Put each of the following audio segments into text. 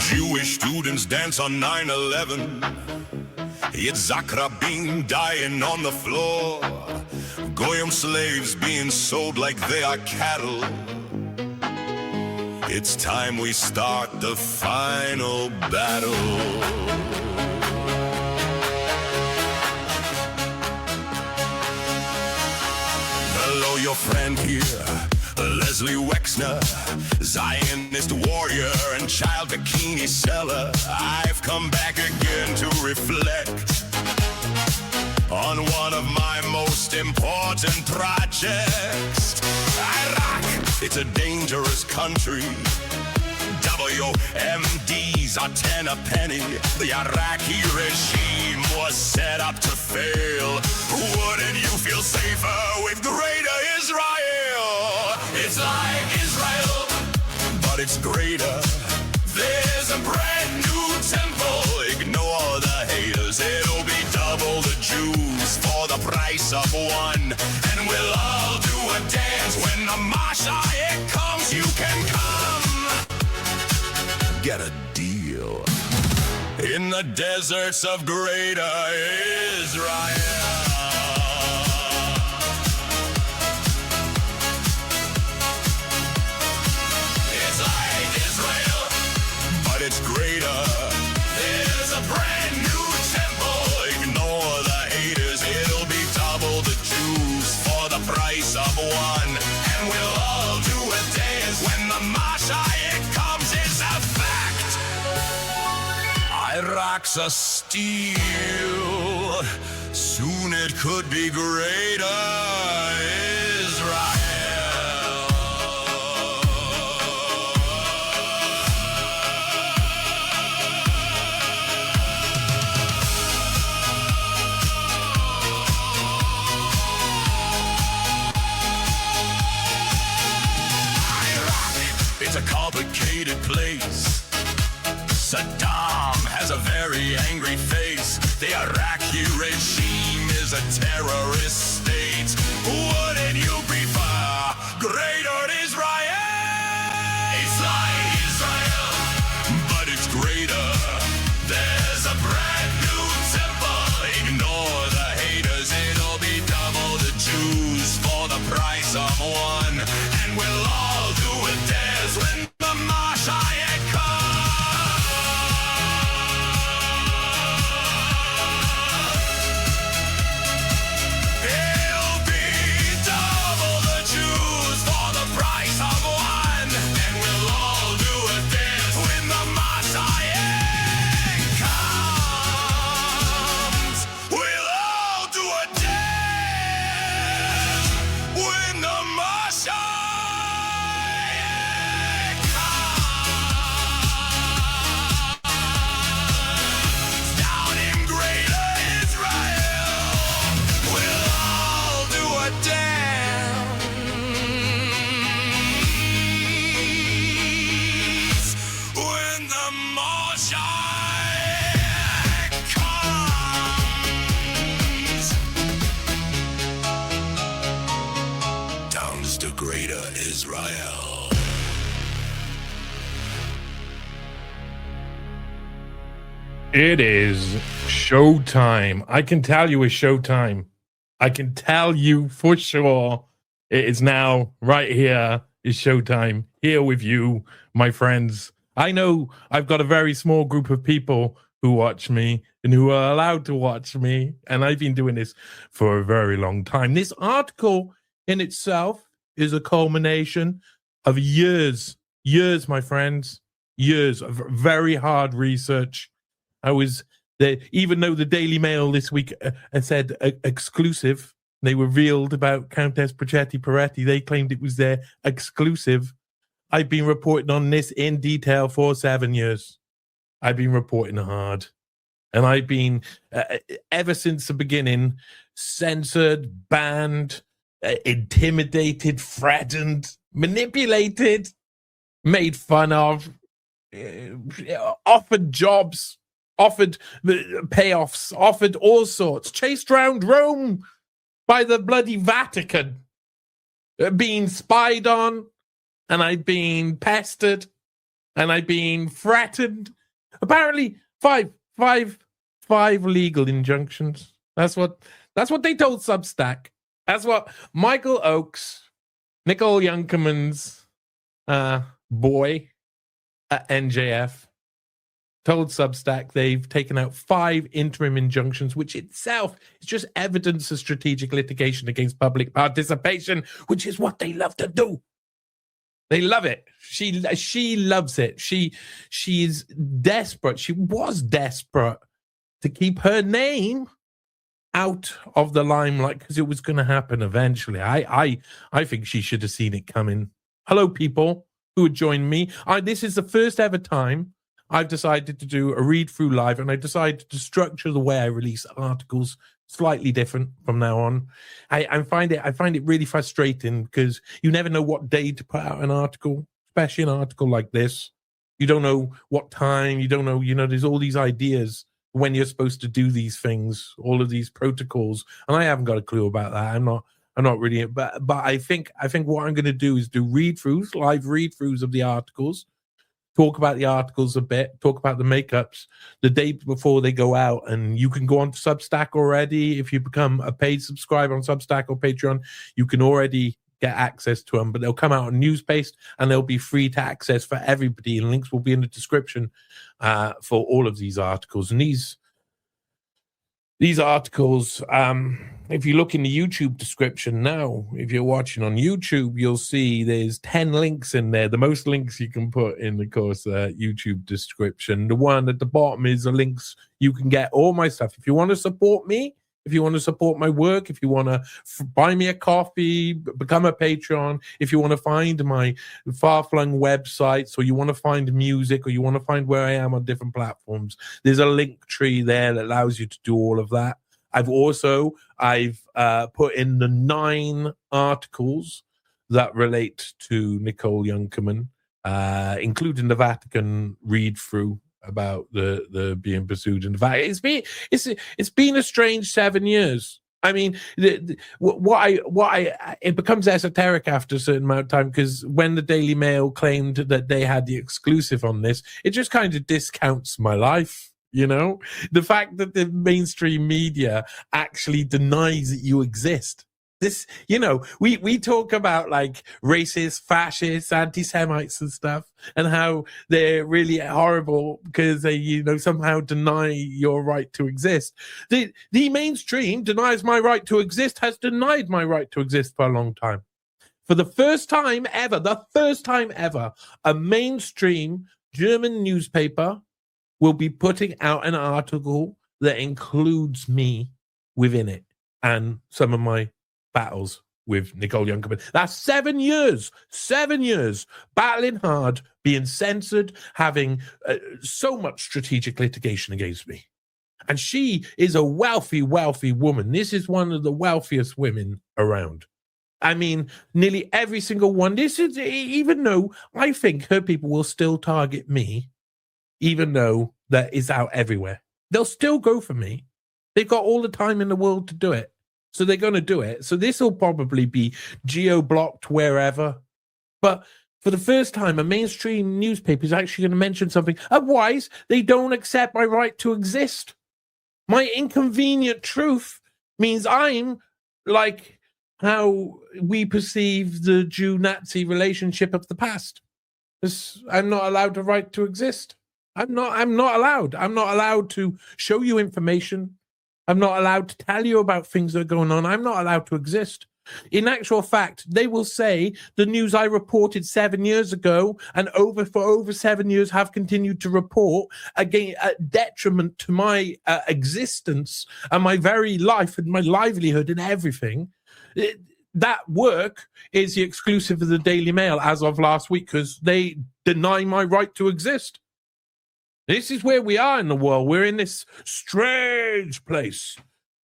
Jewish students dance on 9/11. Yitzhak Rabin dying on the floor. Goyim slaves being sold like they are cattle. It's time we start the final battle. Hello, your friend here, Leslie Wexner, Zionist warrior and child bikini seller. I've come back again to reflect on one of my most important projects. Iraq, it's a dangerous country. WMDs are 10 a penny. The Iraqi regime was set up to fail. Wouldn't you feel safer with greater Israel? It's like Israel, but it's greater. There's a brand new temple. Ignore the haters. It'll be double the Jews for the price of one. And we'll all do a dance when the Mashiach comes. You can come. Get a deal. In the deserts of greater Israel. It's greater. There's a brand new temple. Ignore the haters. It'll be double the Jews for the price of one. And we'll all do a dance when the Mashiach comes. It's a fact. Iraq's a steal. Soon it could be greater Israel. It's a complicated place. Saddam has a very angry face. The Iraqi regime is a terrorist state. Wouldn't you prefer greater Israel? It's like Israel, but it's greater. There's a brand new temple. Ignore the haters. It'll be double the Jews for the price of one. And we'll all do it dance when the Mashiach comes. It'll be double the Jews for the price of one. And we'll all do a dance when the Mashiach comes. We'll all do a dance when the Mashiach. Greater Israel. It is showtime. I can tell you it's showtime. I can tell you for sure it is now right here. It's showtime here with you, my friends. I know I've got a very small group of people who watch me and who are allowed to watch me, and I've been doing this for a very long time. This article in itself is a culmination of years, my friends, years of very hard research. I was Even though the Daily Mail this week said exclusive, they revealed about Countess Peretti. They claimed it was their exclusive. I've been reporting on this in detail for 7 years. I've been reporting hard. And I've been, ever since the beginning, censored, banned, intimidated, threatened, manipulated, made fun of, offered jobs, offered payoffs, offered all sorts, chased around Rome by the bloody Vatican, being spied on, and I've been pestered, and I've been threatened. Apparently, five legal injunctions. That's what they told Substack. That's what Michael Oakes, Nicole Junkermann's boy at NJF, told Substack. They've taken out 5 interim injunctions, which itself is just evidence of strategic litigation against public participation, which is what they love to do. They love it. She loves it. She's desperate. She was desperate to keep her name out of the limelight because it was going to happen eventually. I think she should have seen it coming. Hello, people who would join me. This is the first ever time I've decided to do a read-through live, and I decided to structure the way I release articles slightly different from now on. I find it really frustrating because you never know what day to put out an article, especially an article like this. You don't know what time. You don't know. There's all these ideas when you're supposed to do these things, all of these protocols, and I haven't got a clue about that. I'm not really, but I think what I'm going to do is do read-throughs, live read-throughs of the articles. Talk about the articles a bit, talk about the makeups the day before they go out. And you can go on to Substack already. If you become a paid subscriber on Substack or Patreon, you can already get access to them, but they'll come out on Newspaste and they'll be free to access for everybody. And links will be in the description for all of these articles. And these articles, if you look in the YouTube description now, if you're watching on YouTube, you'll see there's 10 links in there. The most links you can put in, of course, YouTube description. The one at the bottom is the links you can get all my stuff. If you want to support me, if you want to support my work, if you want to buy me a coffee, become a Patreon, if you want to find my far-flung websites, or you want to find music, or you want to find where I am on different platforms, there's a link tree there that allows you to do all of that. I've put in the 9 articles that relate to Nicole Junkermann, including the Vatican read-through about the being pursued in the Vatican. It's been a strange 7 years. I mean, it becomes esoteric after a certain amount of time, because when the Daily Mail claimed that they had the exclusive on this, it just kind of discounts my life. The fact that the mainstream media actually denies that you exist. This, we talk about like racist, fascists, anti-Semites and stuff, and how they're really horrible because they, somehow deny your right to exist. The mainstream denies my right to exist, has denied my right to exist for a long time. For the first time ever, a mainstream German newspaper will be putting out an article that includes me within it and some of my battles with Nicole Junkermann. That's 7 years battling hard, being censored, having so much strategic litigation against me. And she is a wealthy woman. This is one of the wealthiest women around. I mean, nearly every single one. This is, even though I think her people will still target me, even though that is out everywhere, they'll still go for me. They've got all the time in the world to do it. So they're going to do it. So this will probably be geo-blocked wherever. But for the first time, a mainstream newspaper is actually going to mention something. Otherwise, they don't accept my right to exist. My inconvenient truth means I'm like how we perceive the Jew-Nazi relationship of the past. I'm not allowed the right to exist. I'm not allowed. I'm not allowed to show you information. I'm not allowed to tell you about things that are going on. I'm not allowed to exist. In actual fact, they will say the news I reported 7 years ago and for over 7 years have continued to report, again, at detriment to my existence and my very life and my livelihood and everything. That work is the exclusive of the Daily Mail as of last week, because they deny my right to exist. This is where we are in the world. We're in this strange place.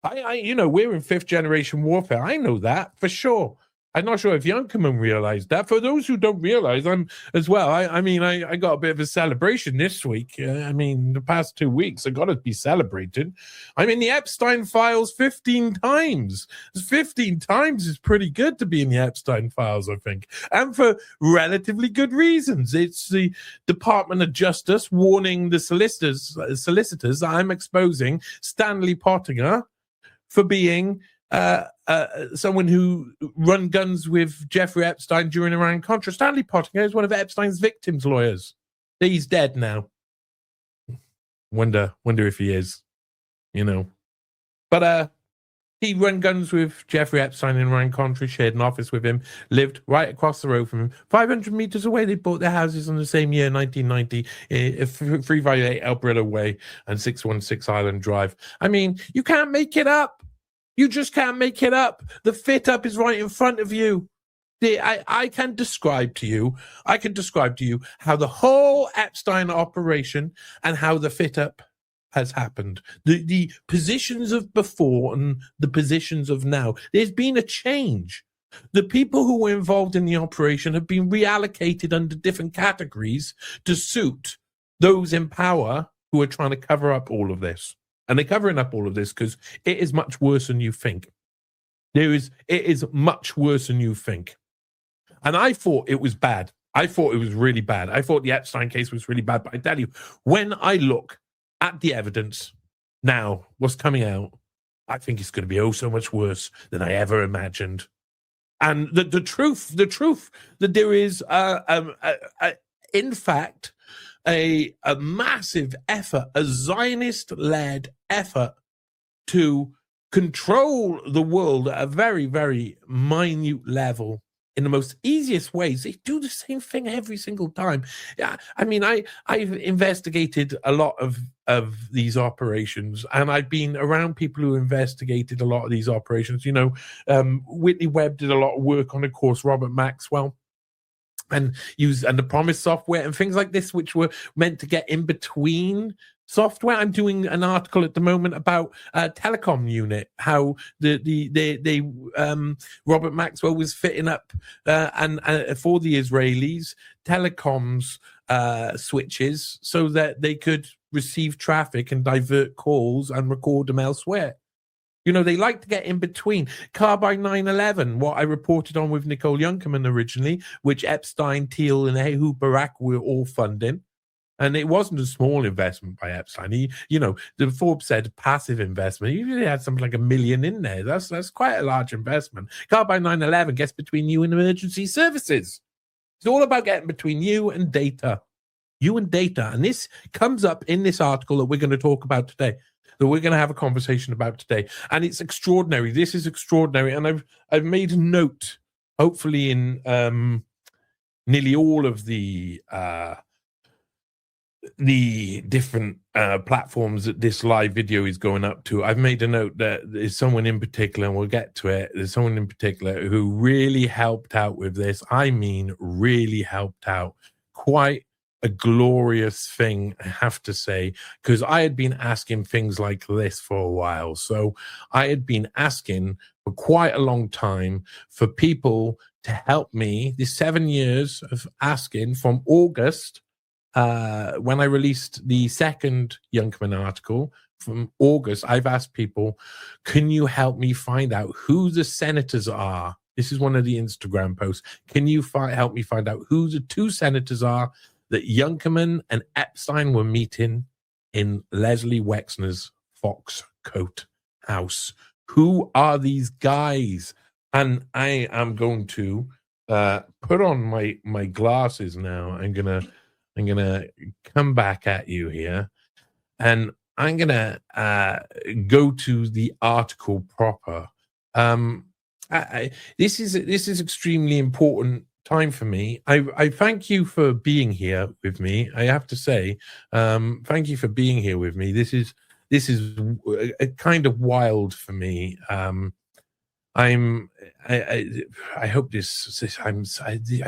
We're in 5th generation warfare. I know that for sure. I'm not sure if Junkermann realized that. For those who don't realize, I'm as well. I got a bit of a celebration this week. The past 2 weeks, I got to be celebrated. I'm in the Epstein files 15 times. 15 times is pretty good to be in the Epstein files, I think, and for relatively good reasons. It's the Department of Justice warning the solicitors I'm exposing Stanley Pottinger for being someone who run guns with Jeffrey Epstein during Iran-Contra. Stanley Pottinger is one of Epstein's victims' lawyers. He's dead now. Wonder if he is, But he ran guns with Jeffrey Epstein in Iran-Contra, shared an office with him, lived right across the road from him. 500 meters away, they bought their houses in the same year, 1990, 358 Alberta Way and 616 Island Drive. You can't make it up. You just can't make it up. The fit up is right in front of you. I can describe to you how the whole Epstein operation and how the fit up has happened. The positions of before and the positions of now. There's been a change. The people who were involved in the operation have been reallocated under different categories to suit those in power who are trying to cover up all of this. And they're covering up all of this because it is much worse than you think. It is much worse than you think. And I thought it was bad. I thought it was really bad. I thought the Epstein case was really bad. But I tell you, when I look at the evidence now, what's coming out, I think it's going to be so much worse than I ever imagined. And the truth that there is, in fact, a massive effort, a Zionist-led effort to control the world at a very, very minute level in the most easiest ways. They do the same thing every single time. Yeah, I've investigated a lot of these operations, and I've been around people who investigated a lot of these operations. Whitney Webb did a lot of work on, of course, Robert Maxwell. And the Promise software and things like this, which were meant to get in between software. I'm doing an article at the moment about telecom unit, how Robert Maxwell was fitting up and for the Israelis telecoms switches so that they could receive traffic and divert calls and record them elsewhere. They like to get in between. Carbine 9/11, what I reported on with Nicole Junkermann originally, which Epstein, Thiel, and Ehud Barak were all funding. And it wasn't a small investment by Epstein. The Forbes said passive investment. He really had something like $1 million in there. That's quite a large investment. Carbine 9/11 gets between you and emergency services. It's all about getting between you and data. And this comes up in this article that we're going to talk about today, that we're going to have a conversation about today. And it's extraordinary. This is extraordinary. And I've made a note, hopefully in nearly all of the different platforms that this live video is going up to. I've made a note that there's someone in particular, and we'll get to it, there's someone in particular who really helped out with this. Really helped out. Quite a glorious thing, I have to say, because I had been asking things like this for a while. So I had been asking for quite a long time for people to help me. This 7 years of asking from August, when I released the second Junkermann article from August, I've asked people, can you help me find out who the senators are? This is one of the Instagram posts. Can you help me find out who the two senators are that Junkermann and Epstein were meeting in Leslie Wexner's Foxcoat house? Who are these guys? And I am going to put on my glasses now. I'm gonna come back at you here, and I'm gonna go to the article proper. This is extremely important time for me. I thank you for being here with me. I have to say, thank you for being here with me. This is a kind of wild for me. I hope I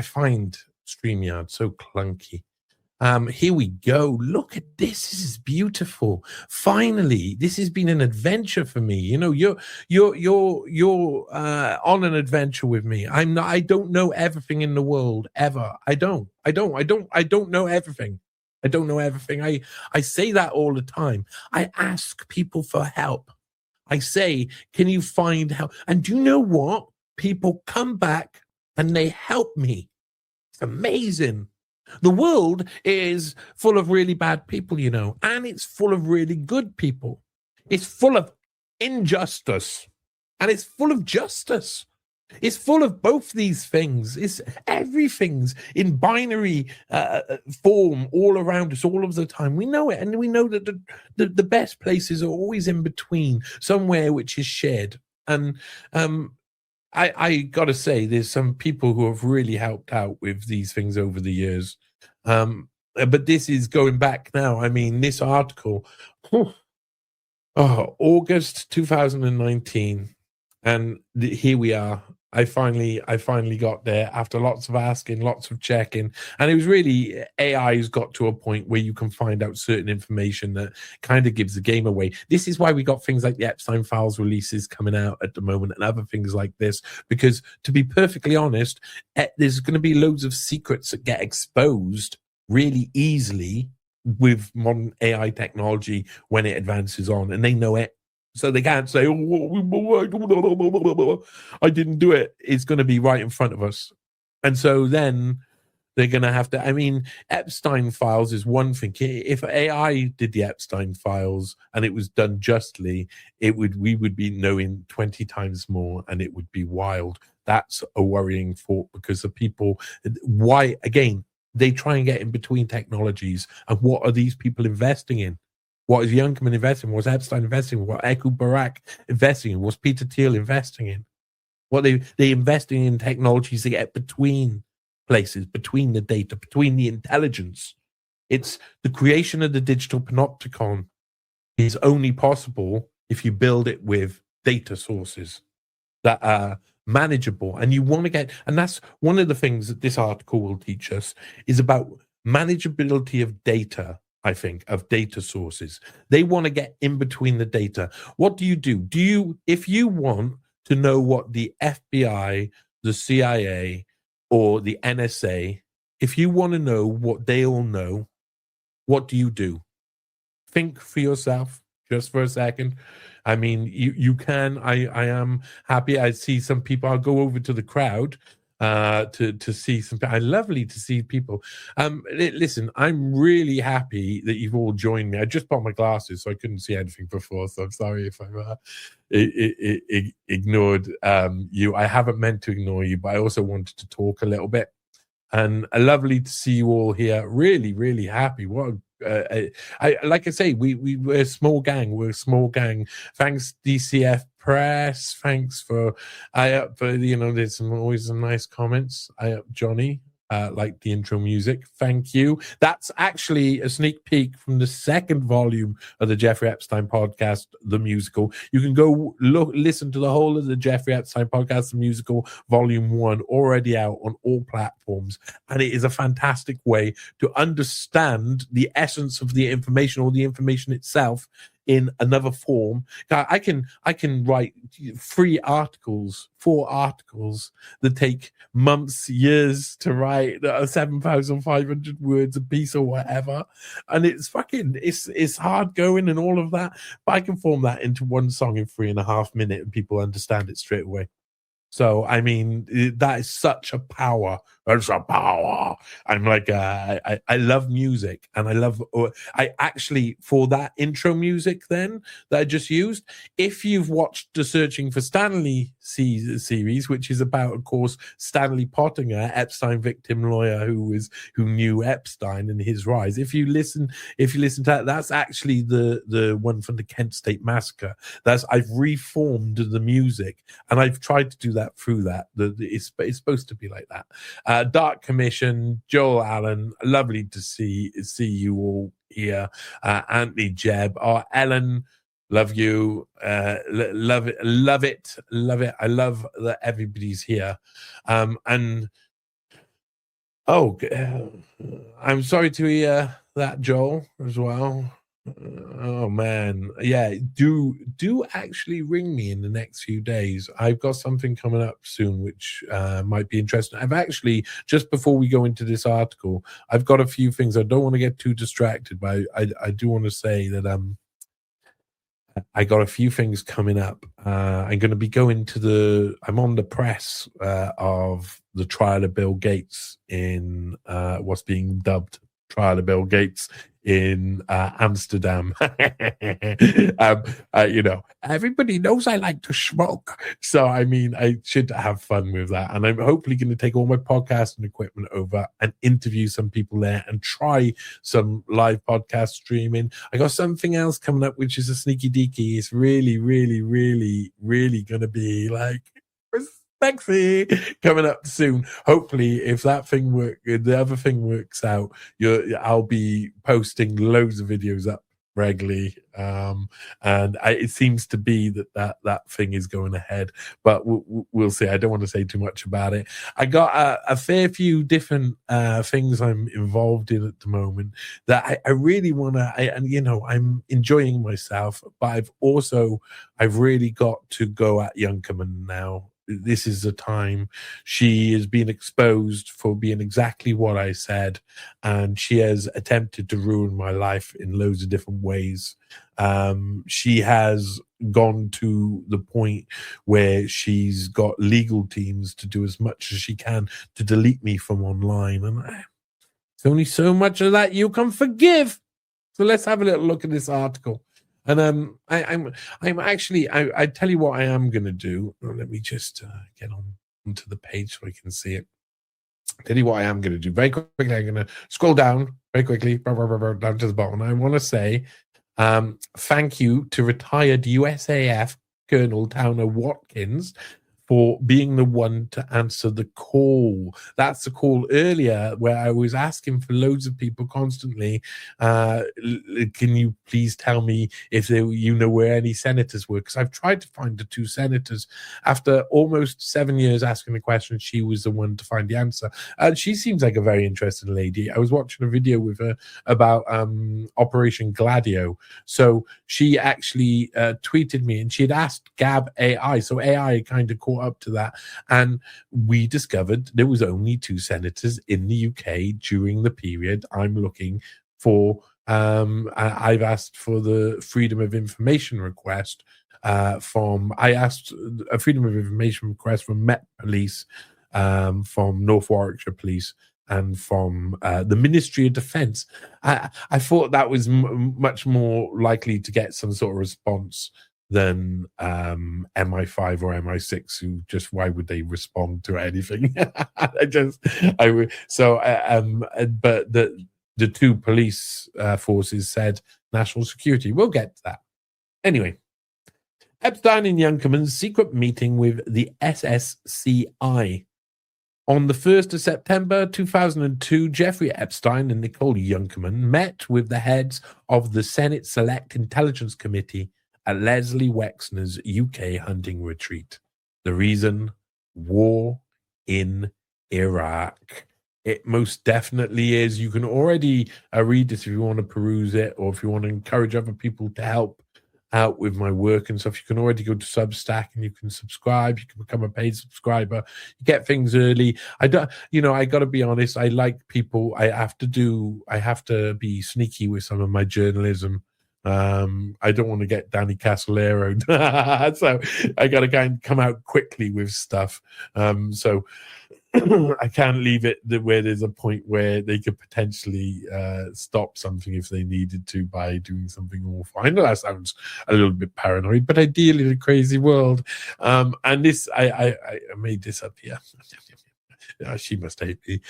find StreamYard so clunky. Here we go. Look at this. This is beautiful. Finally, this has been an adventure for me. You know, you're on an adventure with me. I don't know everything in the world ever. I don't know everything. I don't know everything. I say that all the time. I ask people for help. I say, can you find help? And do you know what? People come back and they help me. It's amazing. The world is full of really bad people, you know, and it's full of really good people. It's full of injustice and it's full of justice. It's full of both these things. It's everything's in binary form all around us all of the time. We know it, and we know that the best places are always in between, somewhere which is shared. And I got to say, there's some people who have really helped out with these things over the years. But this is going back now. I mean, this article, August 2019, and here we are. I finally got there after lots of asking, lots of checking, and it was really AI's got to a point where you can find out certain information that kind of gives the game away. This is why we got things like the Epstein files releases coming out at the moment and other things like this, because to be perfectly honest, there's going to be loads of secrets that get exposed really easily with modern AI technology when it advances on, and they know it. So they can't say, oh, I didn't do it. It's going to be right in front of us. And so then they're going to have to, I mean, Epstein files is one thing. If AI did the Epstein files and it was done justly, we would be knowing 20 times more, and it would be wild. That's a worrying thought, because the people, why, again, they try and get in between technologies. And what are these people investing in? What is Junkermann investing in? What's Epstein investing in? What Echo Barak investing in? What's Peter Thiel investing in? What they investing in technologies to get between places, between the data, between the intelligence. It's the creation of the digital panopticon is only possible if you build it with data sources that are manageable. And you want to get, and that's one of the things that this article will teach us, is about manageability of data. I think, of data sources. They want to get in between the data. What do? If you want to know what the FBI, the CIA, or the NSA, if you want to know what they all know, what do? Think for yourself just for a second. I mean, you can. I am happy. I see some people. I'll go over to the crowd to see some. Lovely to see people. Listen, I'm really happy that you've all joined me. I just bought my glasses, so I couldn't see anything before. So I'm sorry if I've ignored you. I haven't meant to ignore you, but I also wanted to talk a little bit. And lovely to see you all here. Really, really happy. What like I say, we're a small gang. We're a small gang. Thanks, DCF Press. Thanks for there's always some nice comments. Johnny, like the intro music. Thank you. That's actually a sneak peek from the second volume of the Jeffrey Epstein podcast, the musical. You can go listen to the whole of the Jeffrey Epstein podcast, the musical, volume 1, already out on all platforms. And it is a fantastic way to understand the essence of the information, or the information itself, in another form. I can write 4 articles that take months, years to write, that are 7,500 words a piece or whatever, and it's hard going and all of that, but I can form that into one song in 3.5 minutes and people understand it straight away. So, I mean, that is such a power. It's a power. I'm like, I love music, and I actually, for that intro music then that I just used, if you've watched the Searching for Stanley series, which is about, of course, Stanley Pottinger, Epstein victim lawyer who knew Epstein and his rise. If you listen to that, that's actually the one from the Kent State Massacre. I've reformed the music, and I've tried to do that through that. It's supposed to be like that. Dark Commission, Joel Allen, lovely to see you all here. Anthony Jebb, Ellen, love you, love it. I love that everybody's here. And I'm sorry to hear that, Joel, as well. Oh man, yeah. Do actually ring me in the next few days. I've got something coming up soon which might be interesting. I've actually, just before we go into this article, I've got a few things. I don't want to get too distracted, but I do want to say that I got a few things coming up. I'm going to be going to I'm on the press of the trial of Bill Gates in what's being dubbed trial of Bill Gates in Amsterdam. Everybody knows I like to smoke. So, I mean, I should have fun with that. And I'm hopefully going to take all my podcasting equipment over and interview some people there and try some live podcast streaming. I got something else coming up, which is a sneaky deaky. It's really, really, really, really going to be like sexy coming up soon. Hopefully, if that thing the other thing works out, I'll be posting loads of videos up regularly, and it seems to be that thing is going ahead, but we'll see. I don't want to say too much about it. I got a fair few different things I'm involved in at the moment that I really want to, and I'm enjoying myself, but I've really got to go at Junkermann now. This is the time. She has been exposed for being exactly what I said, and she has attempted to ruin my life in loads of different ways. She has gone to the point where she's got legal teams to do as much as she can to delete me from online, and there's only so much of that you can forgive. So let's have a little look at this article. And I'm actually, I tell you what I am going to do. Let me just get onto the page so I can see it. Tell you what I am going to do very quickly. I'm going to scroll down very quickly, down to the bottom. I want to say thank you to retired USAF Colonel Towner Watkins for being the one to answer the call. That's the call earlier where I was asking for loads of people constantly, can you please tell me if where any senators were? Because I've tried to find the two senators. After almost 7 years asking the question, she was the one to find the answer. She seems like a very interesting lady. I was watching a video with her about Operation Gladio. So she actually tweeted me, and she had asked Gab AI. So AI kind of caught up to that, and we discovered there was only two senators in the UK during the period I'm looking for. I've asked for the freedom of information request I asked a freedom of information request from Met Police, from North Warwickshire Police, and from the Ministry of Defence. I thought that was much more likely to get some sort of response than MI5 or MI6, who just, why would they respond to anything? But the two police forces said national security. We'll get to that. Anyway, Epstein and Junkermann's secret meeting with the SSCI. On the 1st of September 2002, Jeffrey Epstein and Nicole Junkermann met with the heads of the Senate Select Intelligence Committee at Leslie Wexner's UK hunting retreat. The reason? War in Iraq. It most definitely is. You can already read this if you want to peruse it, or if you want to encourage other people to help out with my work and stuff. You can already go to Substack and you can subscribe. You can become a paid subscriber. You get things early. I got to be honest. I like people. I have to be sneaky with some of my journalism. I don't want to get Danny Casolero, so I got to come out quickly with stuff. So I can't leave it where there's a point where they could potentially stop something if they needed to by doing something awful. I know that sounds a little bit paranoid, but ideally in a crazy world. And this, I made this up here. She must hate me.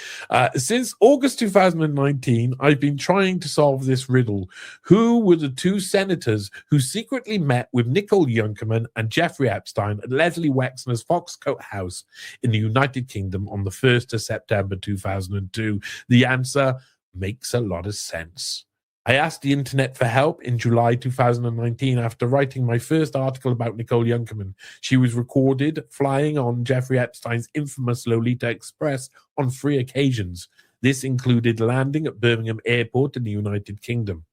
Since August 2019, I've been trying to solve this riddle. Who were the two senators who secretly met with Nicole Junkermann and Jeffrey Epstein at Leslie Wexner's Foxcote house in the United Kingdom on the 1st of September 2002? The answer makes a lot of sense. I asked the internet for help in July 2019 after writing my first article about Nicole Junkermann. She was recorded flying on Jeffrey Epstein's infamous Lolita Express on 3 occasions. This included landing at Birmingham Airport in the United Kingdom.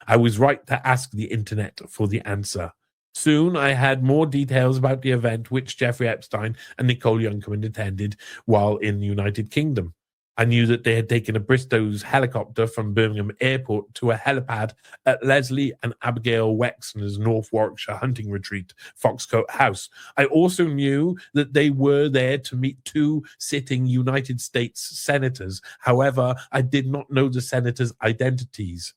I was right to ask the internet for the answer. Soon I had more details about the event which Jeffrey Epstein and Nicole Junkermann attended while in the United Kingdom. I knew that they had taken a Bristow's helicopter from Birmingham Airport to a helipad at Leslie and Abigail Wexner's North Warwickshire hunting retreat, Foxcote House. I also knew that they were there to meet 2 sitting United States senators. However, I did not know the senators' identities.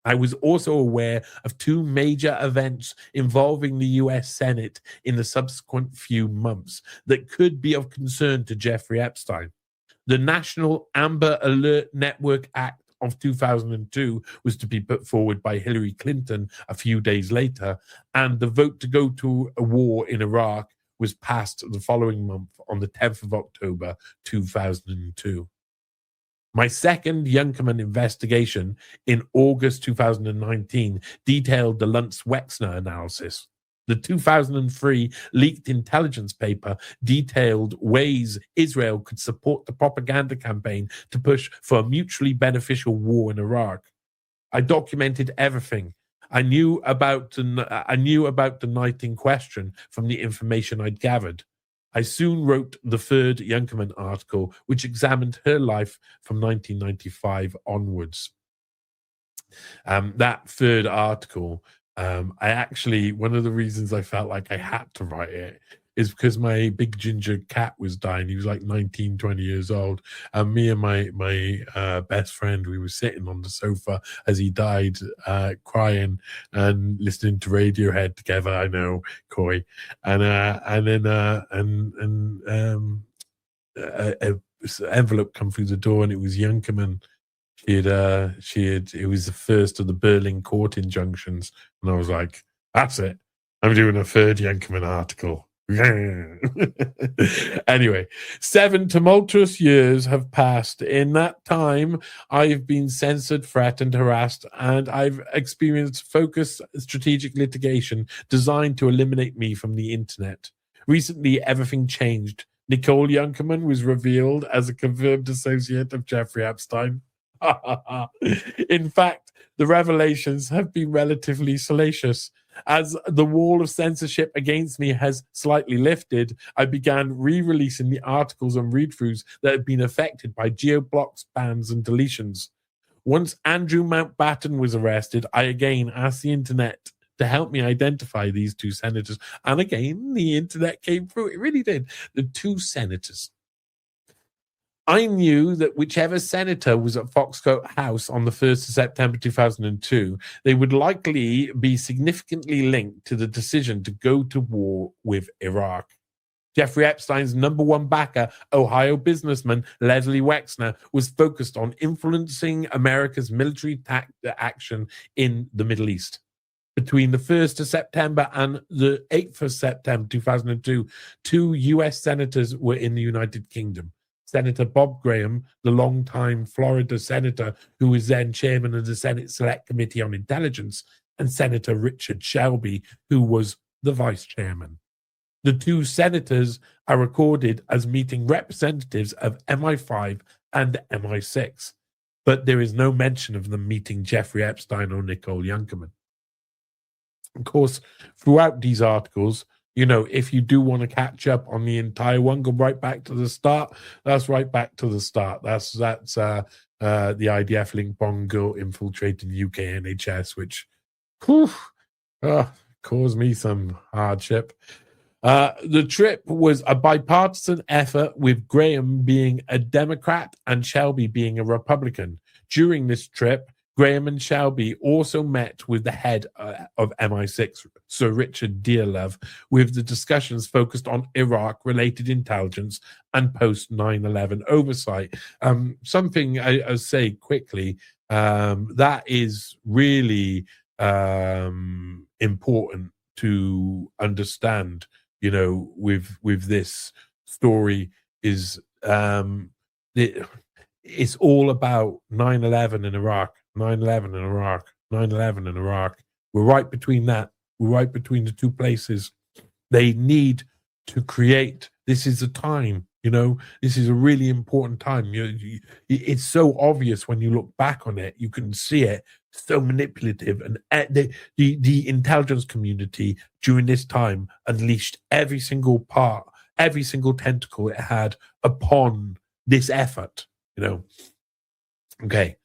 I was also aware of 2 major events involving the US Senate in the subsequent few months that could be of concern to Jeffrey Epstein. The National Amber Alert Network Act of 2002 was to be put forward by Hillary Clinton a few days later, and the vote to go to a war in Iraq was passed the following month on the 10th of October 2002. My second Junkermann investigation in August 2019 detailed the Luntz-Wexner analysis. The 2003 leaked intelligence paper detailed ways Israel could support the propaganda campaign to push for a mutually beneficial war in Iraq. I documented everything. I knew about the night in question from the information I'd gathered. I soon wrote the 3rd Junkermann article, which examined her life from 1995 onwards. That 3rd article, one of the reasons I felt like I had to write it is because my big ginger cat was dying. He was like 19, 20 years old. And me and my best friend, we were sitting on the sofa as he died, crying and listening to Radiohead together. I know, coy. And then an envelope come through the door, and it was Junkermann. It was the first of the Berlin court injunctions. And I was like, that's it. I'm doing a 3rd Junkermann article. Anyway, 7 tumultuous years have passed. In that time, I've been censored, threatened, harassed, and I've experienced focused strategic litigation designed to eliminate me from the internet. Recently, everything changed. Nicole Junkermann was revealed as a confirmed associate of Jeffrey Epstein. In fact, the revelations have been relatively salacious. As the wall of censorship against me has slightly lifted, I began re-releasing the articles and read-throughs that had been affected by geo-blocks, bans, and deletions. Once Andrew Mountbatten was arrested, I again asked the internet to help me identify these 2 senators. And again, the internet came through. It really did. The 2 senators. I knew that whichever senator was at Foxcote House on the 1st of September 2002, they would likely be significantly linked to the decision to go to war with Iraq. Jeffrey Epstein's number 1 backer, Ohio businessman Leslie Wexner, was focused on influencing America's military action in the Middle East. Between the 1st of September and the 8th of September 2002, 2 U.S. senators were in the United Kingdom. Senator Bob Graham, the longtime Florida senator who was then chairman of the Senate Select Committee on Intelligence, and Senator Richard Shelby, who was the vice chairman. The 2 senators are recorded as meeting representatives of MI5 and MI6, but there is no mention of them meeting Jeffrey Epstein or Nicole Junkermann. Of course, throughout these articles, you know, if you do want to catch up on the entire one, go right back to the start. That's right back to the start. That's the IDF link bongo infiltrating UK NHS, which caused me some hardship. The trip was a bipartisan effort, with Graham being a Democrat and Shelby being a Republican. During this trip, Graham and Shelby also met with the head of MI6, Sir Richard Dearlove, with the discussions focused on Iraq-related intelligence and post-9/11 oversight. Something I'll say quickly, that is really important to understand, with this story, is it's all about 9/11 in Iraq, 9/11 in Iraq, 9/11 in Iraq. We're right between that. We're right between the two places. They need to create. This is a time, this is a really important time. It's so obvious when you look back on it. You can see it. So manipulative, and the intelligence community during this time unleashed every single part, every single tentacle it had upon this effort. Okay.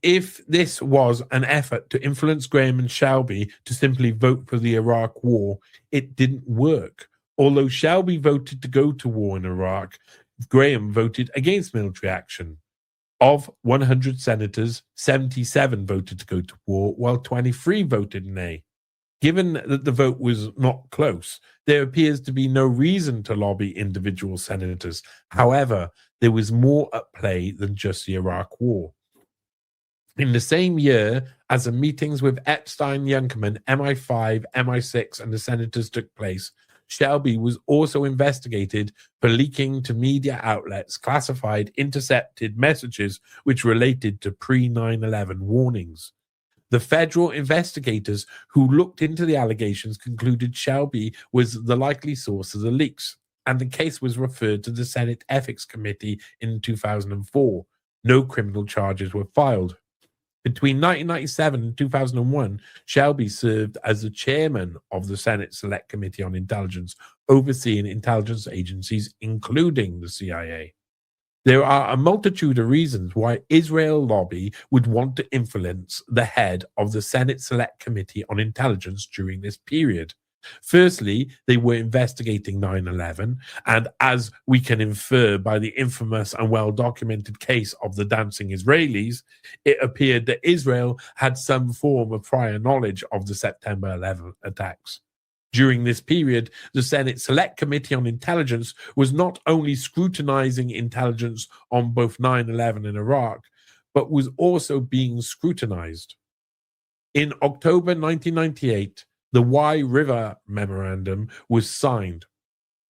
If this was an effort to influence Graham and Shelby to simply vote for the Iraq war, it didn't work. Although Shelby voted to go to war in Iraq, Graham voted against military action. Of 100 senators, 77 voted to go to war, while 23 voted nay. Given that the vote was not close, there appears to be no reason to lobby individual senators. However, there was more at play than just the Iraq war. In the same year as the meetings with Epstein, Junkermann, MI5, MI6, and the senators took place, Shelby was also investigated for leaking to media outlets classified, intercepted messages which related to pre-9/11 warnings. The federal investigators who looked into the allegations concluded Shelby was the likely source of the leaks, and the case was referred to the Senate Ethics Committee in 2004. No criminal charges were filed. Between 1997 and 2001, Shelby served as the chairman of the Senate Select Committee on Intelligence, overseeing intelligence agencies, including the CIA. There are a multitude of reasons why Israel lobby would want to influence the head of the Senate Select Committee on Intelligence during this period. Firstly, they were investigating 9/11, and as we can infer by the infamous and well-documented case of the dancing Israelis, it appeared that Israel had some form of prior knowledge of the September 11 attacks. During this period, the Senate Select Committee on Intelligence was not only scrutinizing intelligence on both 9/11 and Iraq, but was also being scrutinized. In October 1998, the Wye River Memorandum was signed.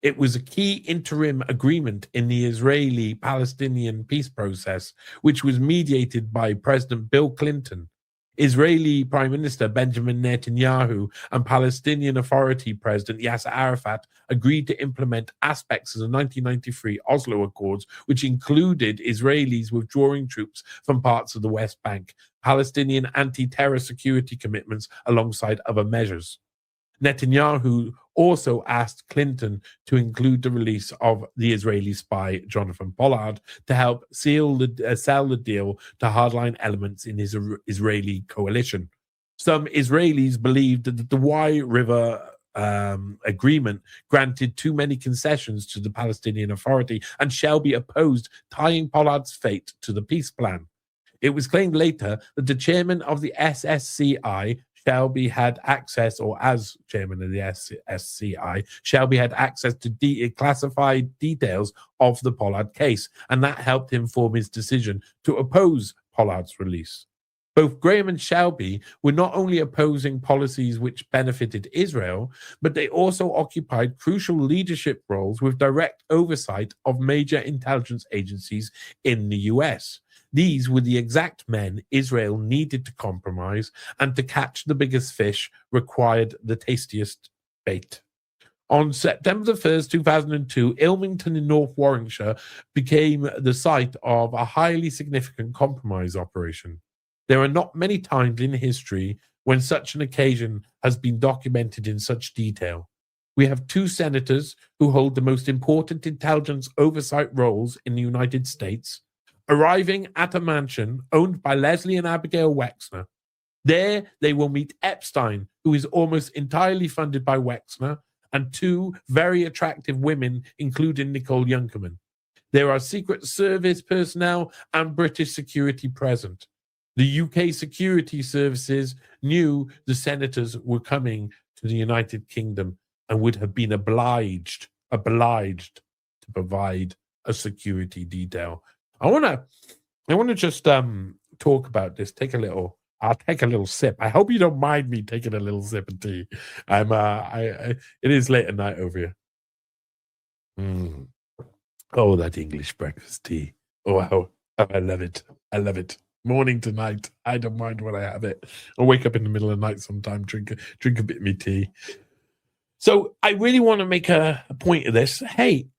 It was a key interim agreement in the Israeli-Palestinian peace process, which was mediated by President Bill Clinton. Israeli Prime Minister Benjamin Netanyahu and Palestinian Authority President Yasser Arafat agreed to implement aspects of the 1993 Oslo Accords, which included Israelis withdrawing troops from parts of the West Bank, Palestinian anti-terror security commitments, alongside other measures. Netanyahu also asked Clinton to include the release of the Israeli spy Jonathan Pollard to help sell the deal to hardline elements in his Israeli coalition. Some Israelis believed that the Wye River agreement granted too many concessions to the Palestinian Authority, and Shelby opposed tying Pollard's fate to the peace plan. It was claimed later that the chairman of the SSCI, Shelby, had access, or as chairman of the SSCI, Shelby had access to classified details of the Pollard case, and that helped him form his decision to oppose Pollard's release. Both Graham and Shelby were not only opposing policies which benefited Israel, but they also occupied crucial leadership roles with direct oversight of major intelligence agencies in the US. These were the exact men Israel needed to compromise, and to catch the biggest fish required the tastiest bait. On September 1st, 2002, Ilmington in North Warwickshire became the site of a highly significant compromise operation. There are not many times in history when such an occasion has been documented in such detail. We have two senators who hold the most important intelligence oversight roles in the United States, arriving at a mansion owned by Leslie and Abigail Wexner. There, they will meet Epstein, who is almost entirely funded by Wexner, and 2 very attractive women, including Nicole Junkermann. There are Secret Service personnel and British security present. The UK security services knew the senators were coming to the United Kingdom and would have been obliged to provide a security detail. I want to just talk about this. I'll take a little sip. I hope you don't mind me taking a little sip of tea. It is late at night over here. Oh, that English breakfast tea. Oh, I love it. I love it. Morning to night. I don't mind when I have it. I'll wake up in the middle of the night sometime, drink a bit of me tea. So I really want to make a point of this. Hey,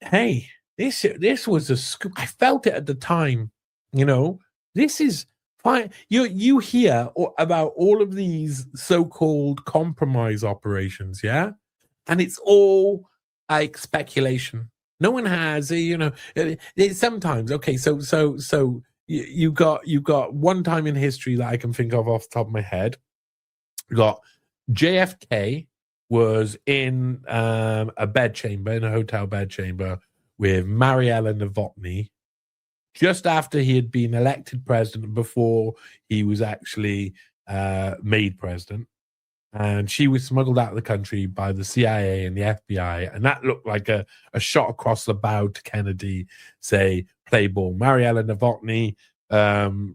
this was a scoop. I felt it at the time. This is fine. You hear about all of these so-called compromise operations, yeah? And it's all like speculation. No one has, sometimes, okay, so you got one time in history that I can think of off the top of my head. You got JFK was in a hotel bed chamber with Mariella Novotny just after he had been elected president, before he was actually made president. And she was smuggled out of the country by the CIA and the FBI. And that looked like a shot across the bow to Kennedy, say, play ball. Mariella Novotny,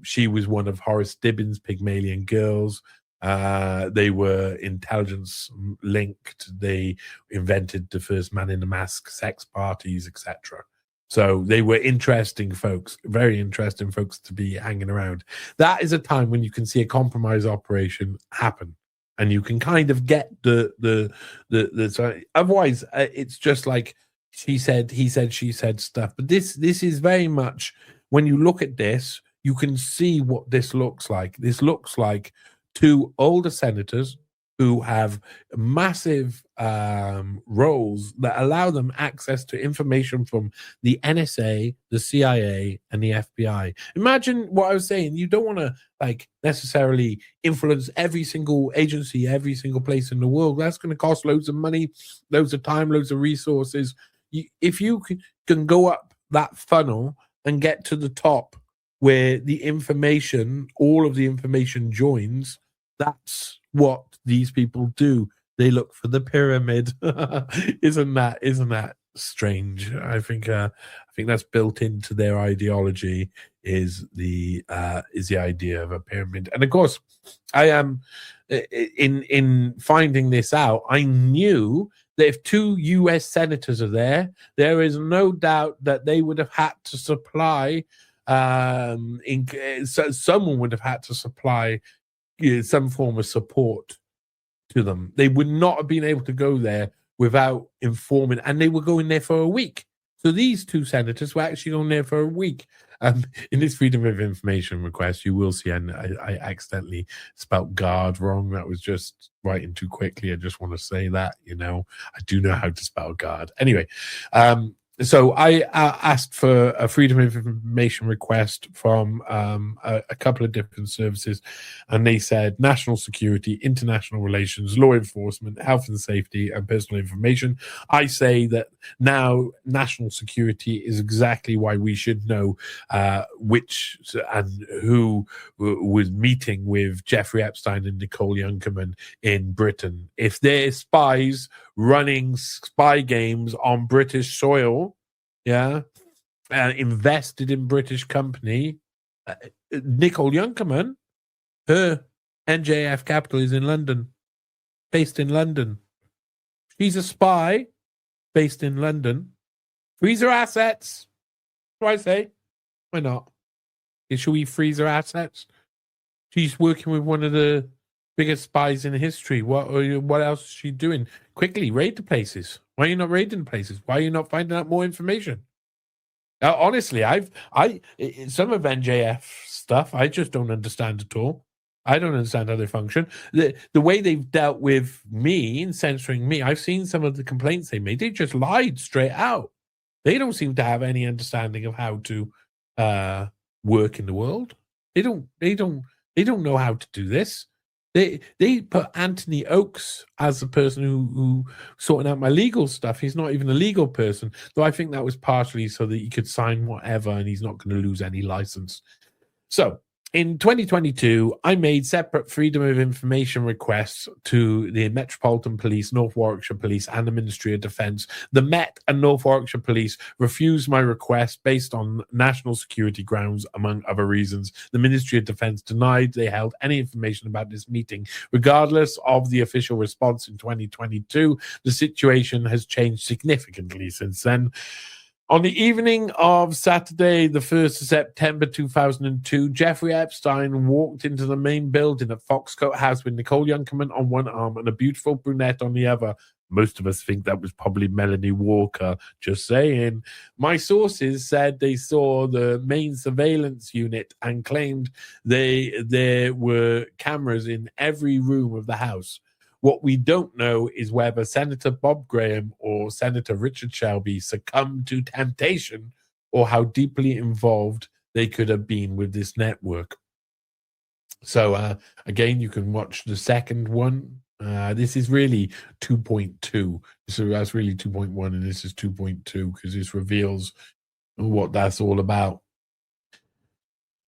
she was one of Horace Dibbins' Pygmalion girls. They were intelligence linked. They invented the first man in the mask sex parties, etc. So they were interesting folks, very interesting folks to be hanging around. That is a time when you can see a compromise operation happen. And you can kind of get the otherwise it's just like she said, he said, she said stuff. But this is very much, when you look at this, you can see what this looks like. This looks like 2 older senators who have massive roles that allow them access to information from the NSA, the CIA, and the FBI. Imagine what I was saying. You don't want to necessarily influence every single agency, every single place in the world. That's going to cost loads of money, loads of time, loads of resources. If you can go up that funnel and get to the top where the information, all of the information joins, that's what these people do. They look for the pyramid. Isn't that strange? I think that's built into their ideology, is the idea of a pyramid. And of course, I am in finding this out, I knew that if 2 US senators are there is no doubt that they would have had to supply someone would have had to supply some form of support to them. They would not have been able to go there without informing, and they were going there for a week. So these 2 senators were actually going there for a week. In this Freedom of Information request, you will see, and I accidentally spelt guard wrong. That was just writing too quickly. I just want to say that, I do know how to spell guard. Anyway, so I asked for a Freedom of Information request from a couple of different services, and they said national security, international relations, law enforcement, health and safety, and personal information. I say that now national security is exactly why we should know which and who was meeting with Jeffrey Epstein and Nicole Junkermann in Britain. If they're spies running spy games on British soil, invested in British company, Nicole Junkermann, her NJF capital is in London, based in London. She's a spy based in London. Freeze her assets. What do I say? Why not? Should we freeze her assets? She's working with one of the biggest spies in history. What else is she doing? Quickly, raid the places. Why are you not raiding the places? Why are you not finding out more information? Honestly, some of NJF stuff I just don't understand at all. I don't understand how they function. The way they've dealt with me and censoring me, I've seen some of the complaints they made. They just lied straight out. They don't seem to have any understanding of how to work in the world. They don't know how to do this. They put Anthony Oakes as the person who sorting out my legal stuff. He's not even a legal person, though I think that was partially so that he could sign whatever and he's not going to lose any license. So in 2022, I made separate Freedom of Information requests to the Metropolitan Police, North Warwickshire Police, and the Ministry of Defence. The Met and North Warwickshire Police refused my request based on national security grounds, among other reasons. The Ministry of Defence denied they held any information about this meeting. Regardless of the official response in 2022, the situation has changed significantly since then. On the evening of Saturday, the 1st of September 2002, Jeffrey Epstein walked into the main building at Foxcote House with Nicole Junkermann on one arm and a beautiful brunette on the other. Most of us think that was probably Melanie Walker, just saying. My sources said they saw the main surveillance unit and claimed there were cameras in every room of the house. What we don't know is whether Senator Bob Graham or Senator Richard Shelby succumbed to temptation or how deeply involved they could have been with this network. So, again, you can watch the second one. This is really 2.2. So that's really 2.1 and this is 2.2 because this reveals what that's all about.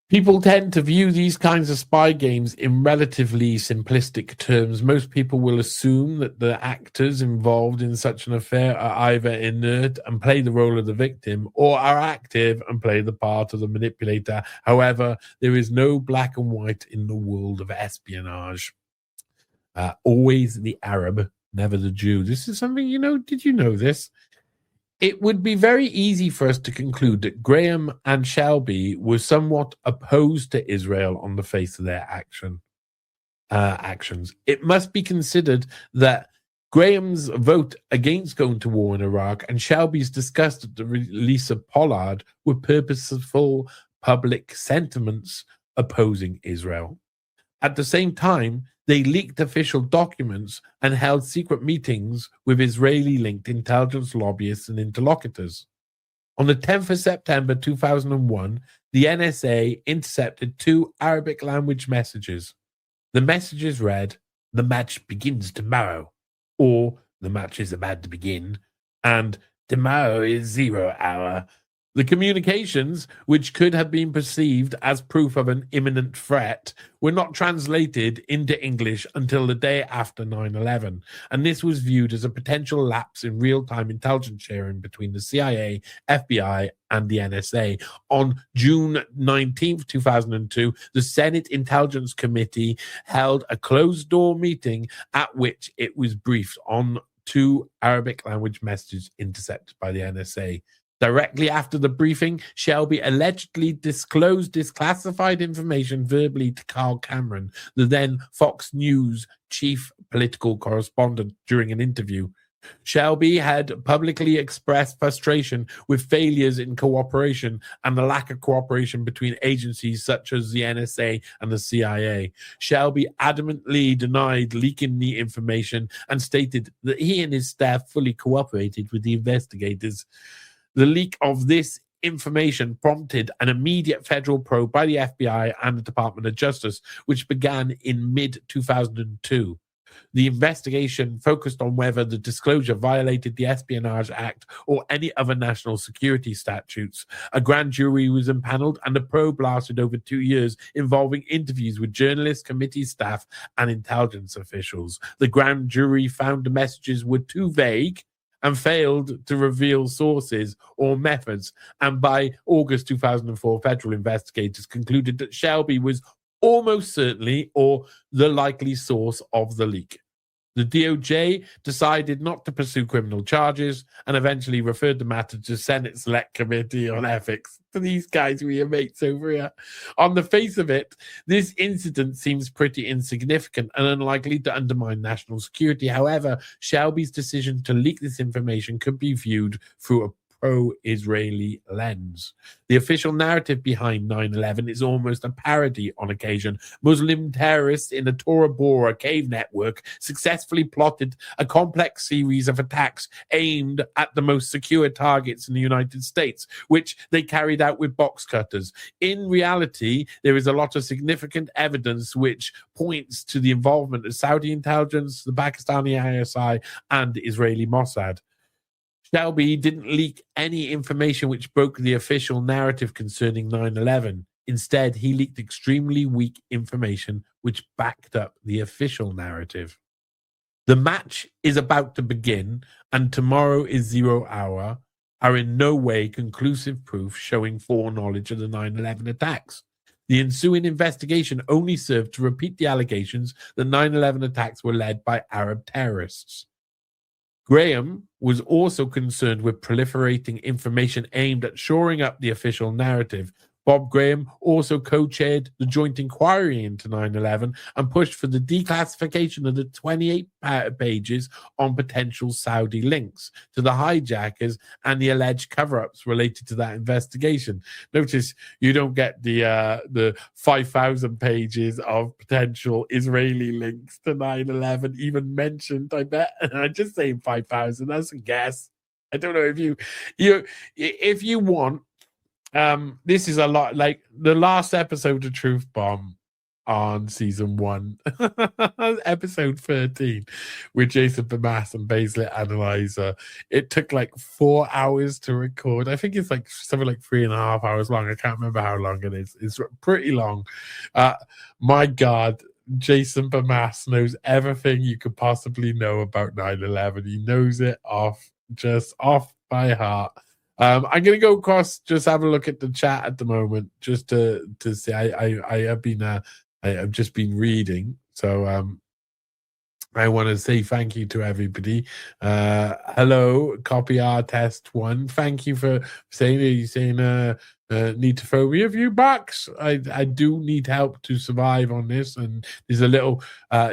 People tend to view these kinds of spy games in relatively simplistic terms. Most people will assume that the actors involved in such an affair are either inert and play the role of the victim or are active and play the part of the manipulator. However, there is no black and white in the world of espionage. Always the Arab, never the Jew. This is something, did you know this? It would be very easy for us to conclude that Graham and Shelby were somewhat opposed to Israel on the face of their actions. It must be considered that Graham's vote against going to war in Iraq and Shelby's disgust at the release of Pollard were purposeful public sentiments opposing Israel. At the same time, they leaked official documents and held secret meetings with Israeli-linked intelligence lobbyists and interlocutors. On the 10th of September 2001, the NSA intercepted 2 Arabic language messages. The messages read, "The match begins tomorrow," or "The match is about to begin," and "Tomorrow is 0 hour." The communications, which could have been perceived as proof of an imminent threat, were not translated into English until the day after 9/11, and this was viewed as a potential lapse in real-time intelligence sharing between the CIA, FBI, and the NSA. On June 19th, 2002, the Senate Intelligence Committee held a closed-door meeting at which it was briefed on 2 Arabic language messages intercepted by the NSA. Directly after the briefing, Shelby allegedly disclosed this classified information verbally to Carl Cameron, the then Fox News chief political correspondent, during an interview. Shelby had publicly expressed frustration with failures in cooperation and the lack of cooperation between agencies such as the NSA and the CIA. Shelby adamantly denied leaking the information and stated that he and his staff fully cooperated with the investigators. The leak of this information prompted an immediate federal probe by the FBI and the Department of Justice, which began in mid-2002. The investigation focused on whether the disclosure violated the Espionage Act or any other national security statutes. A grand jury was impaneled, and the probe lasted over 2 years, involving interviews with journalists, committee staff, and intelligence officials. The grand jury found the messages were too vague and failed to reveal sources or methods. And by August 2004, federal investigators concluded that Shelby was almost certainly or the likely source of the leak. The DOJ decided not to pursue criminal charges and eventually referred the matter to Senate Select Committee on Ethics. For these guys, we are mates over here. On the face of it, this incident seems pretty insignificant and unlikely to undermine national security. However, Shelby's decision to leak this information could be viewed through a pro-Israeli lens. The official narrative behind 9/11 is almost a parody on occasion. Muslim terrorists in the Tora Bora cave network successfully plotted a complex series of attacks aimed at the most secure targets in the United States, which they carried out with box cutters. In reality, there is a lot of significant evidence which points to the involvement of Saudi intelligence, the Pakistani ISI, and Israeli Mossad. Shelby didn't leak any information which broke the official narrative concerning 9/11. Instead, he leaked extremely weak information which backed up the official narrative. The match is about to begin, and tomorrow is 0 hour, are in no way conclusive proof showing foreknowledge of the 9/11 attacks. The ensuing investigation only served to repeat the allegations that 9/11 attacks were led by Arab terrorists. Graham was also concerned with proliferating information aimed at shoring up the official narrative. Bob Graham also co-chaired the joint inquiry into 9/11 and pushed for the declassification of the 28 pages on potential Saudi links to the hijackers and the alleged cover-ups related to that investigation. Notice you don't get the 5,000 pages of potential Israeli links to 9/11 even mentioned, I bet. I'm just saying 5,000, that's a guess. I don't know if you want. This is a lot like the last episode of Truth Bomb on season 1, episode 13, with Jason Bamas and Baselit Analyzer. It took like 4 hours to record. I think it's like something like 3.5 hours long. I can't remember how long it is. It's pretty long. My God, Jason Bamas knows everything you could possibly know about 9/11. He knows it off by heart. I'm going to go across, just have a look at the chat at the moment, just to see. I've just been reading, so I want to say thank you to everybody. Hello, Copy R Test 1. Thank you for saying it. You're saying need to throw me a few bucks. I do need help to survive on this, and there's a little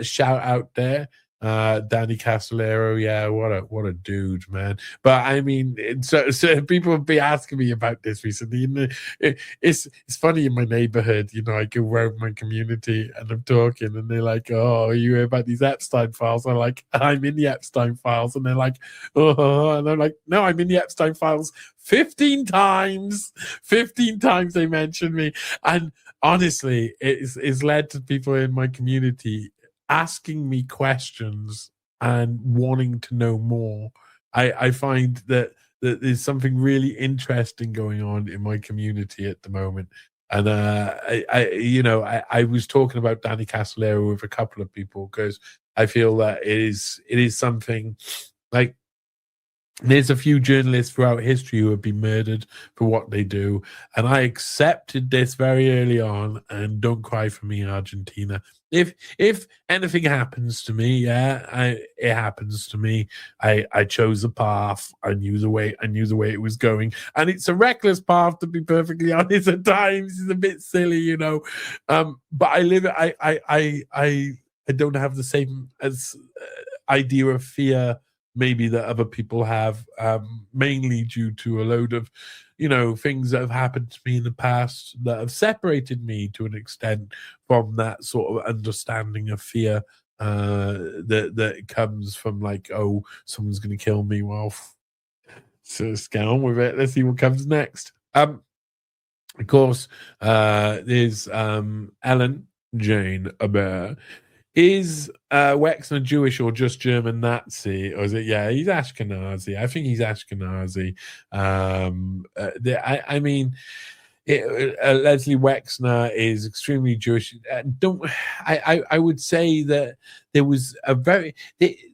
shout out there. Danny Castellero, yeah, what a dude, man. But I mean, so people have been asking me about this recently. It's funny in my neighborhood, I go around my community and I'm talking, and they're like, "Oh, you hear about these Epstein files?" I'm like, "I'm in the Epstein files," and they're like, "Oh," and I'm like, "No, I'm in the Epstein files 15 times. 15 times they mentioned me." And honestly, it's led to people in my community asking me questions and wanting to know more. I find that there's something really interesting going on in my community at the moment. And I was talking about Danny Castellero with a couple of people because I feel that it is something like, there's a few journalists throughout history who have been murdered for what they do. And I accepted this very early on, and don't cry for me, Argentina. If anything happens to me, it happens to me. I chose a path. I knew the way it was going. And it's a reckless path, to be perfectly honest. At times it's a bit silly, But I don't have the same idea of fear maybe that other people have, mainly due to a load of, things that have happened to me in the past that have separated me to an extent from that sort of understanding of fear that comes from like, oh, someone's going to kill me. Well, so let's get on with it. Let's see what comes next. Of course, there's Ellen Jane Aber. Is Wexner Jewish or just German Nazi? Or is it, yeah, he's Ashkenazi. I think he's Ashkenazi. I mean, Leslie Wexner is extremely Jewish. I would say that there was a very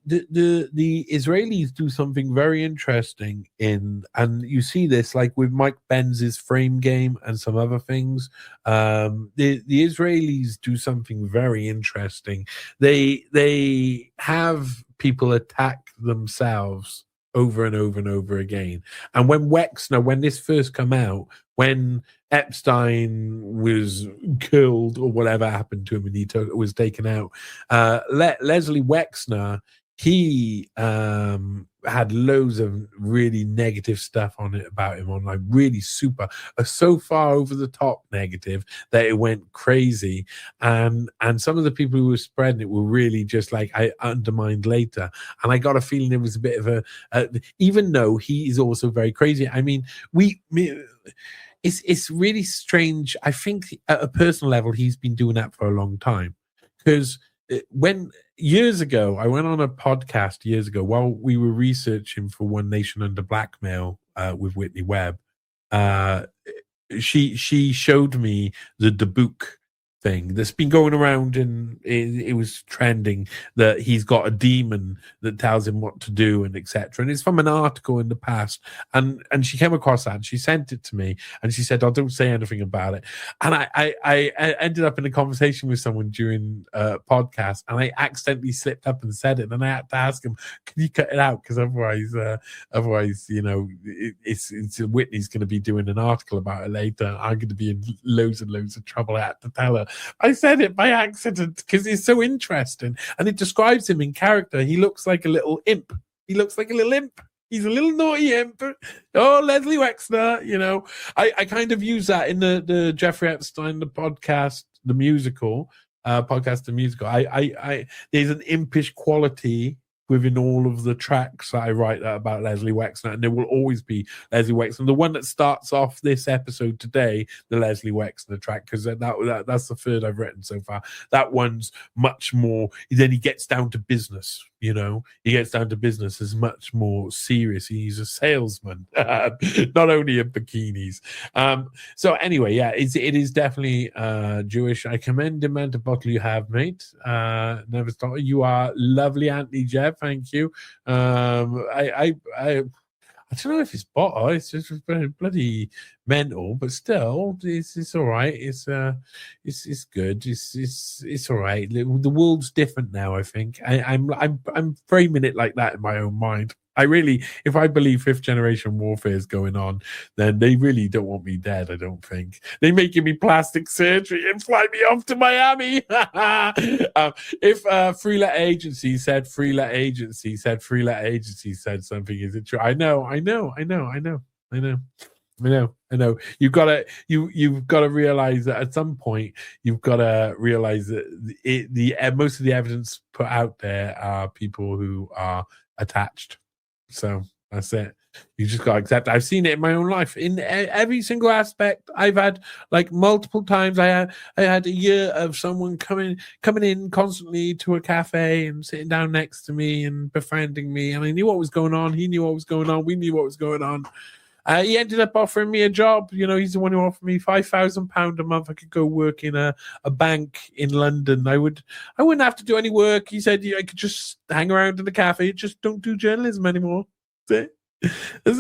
the Israelis do something very interesting and you see this like with Mike Benz's Frame Game and some other things. The Israelis do something very interesting. They have people attack themselves over and over and over again. And when Wexner, when this first come out, when Epstein was killed or whatever happened to him and he was taken out, Leslie Wexner, he had loads of really negative stuff on it about him, on like really super, so far over the top negative that it went crazy. And some of the people who were spreading it were really just like, I undermined later. And I got a feeling it was a bit of a, even though he is also very crazy. I mean, it's really strange. I think at a personal level, he's been doing that for a long time, because when years ago, I went on a podcast years ago while we were researching for One Nation Under Blackmail with Whitney Webb. She showed me the book thing that's been going around, and it was trending that he's got a demon that tells him what to do and etc. And it's from an article in the past, and she came across that and she sent it to me, and she said, "Oh, don't say anything about it." And I ended up in a conversation with someone during a podcast, and I accidentally slipped up and said it, and I had to ask him, "Can you cut it out? Because otherwise, you know, it's Whitney's going to be doing an article about it later. I'm going to be in loads and loads of trouble. I had to tell her I said it by accident because it's so interesting, and it describes him in character. He looks like a little imp. He's a little naughty imp. Oh, Leslie Wexner, you know. I kind of use that in the Jeffrey Epstein, the podcast, the musical, podcast, the musical. I there's an impish quality within all of the tracks that I write about Leslie Wexner, and there will always be Leslie Wexner. The one that starts off this episode today, the Leslie Wexner track, because that's the third I've written so far. That one's much more. Then he gets down to business. You know, he gets down to business is much more serious. He's a salesman, not only in bikinis. So anyway, yeah, it is definitely Jewish. I commend the amount of bottle you have, mate. Never stop. You are lovely, Anthony Jeb. Thank you. I don't know if it's bottle. It's just bloody mental, but still, it's all right. It's good. It's all right. The world's different now. I think I'm framing it like that in my own mind. I really, if I believe fifth generation warfare is going on, then they really don't want me dead. I don't think they're making me plastic surgery and fly me off to Miami. If Free Letter Agency said Free Letter Agency said Free Letter Agency said something, is it true? I know. You've got to realize that at some point you've got to realize that most of the evidence put out there are people who are attached. So that's it. You just got to accept it. I've seen it in my own life in every single aspect. I've had like multiple times. I had a year of someone coming in constantly to a cafe and sitting down next to me and befriending me, and I knew what was going on. He knew what was going on. We knew what was going on. He ended up offering me a job. You know, he's the one who offered me £5,000 a month. I could go work in a bank in London. I wouldn't have to do any work. He said I could just hang around in the cafe. Just don't do journalism anymore. That's it. That's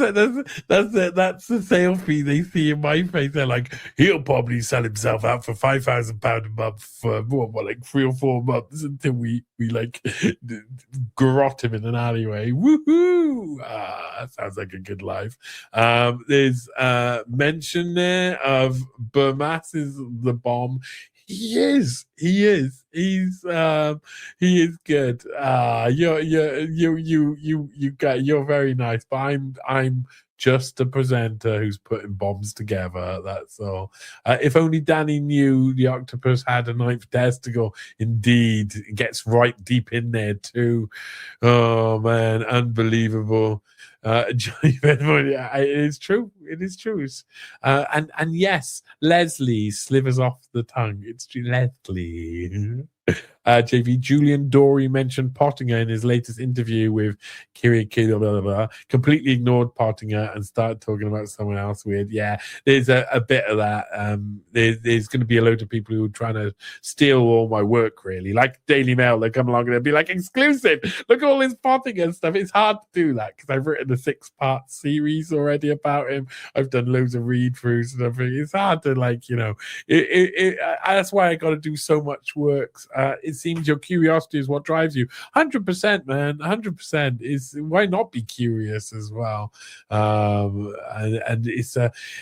the sale fee they see in my face. They're like, he'll probably sell himself out for £5,000 a month for like 3 or 4 months until we like garrot him in an alleyway. Woohoo! That sounds like a good life. There's mention there of Burmas is the bomb. He is good. You're very nice, but I'm just a presenter who's putting bombs together. That's all. If only Danny knew the octopus had a 9th testicle. Indeed, it gets right deep in there too. Oh man, unbelievable. It is true. It is true. And yes, Leslie slivers off the tongue. It's Leslie. JV Julian Dory mentioned Pottinger in his latest interview with Kiri completely ignored Pottinger and started talking about someone else weird. Yeah, there's a bit of that. There's going to be a load of people who are trying to steal all my work, really. Like Daily Mail, they come along and they'll be like, exclusive, look at all this Pottinger stuff. It's hard to do that because I've written a 6-part series already about him. I've done loads of read-throughs and everything. It's hard to, like, you know, that's why I got to do so much work. It seems your curiosity is what drives you. 100%, man. 100% is why not be curious as well. And it's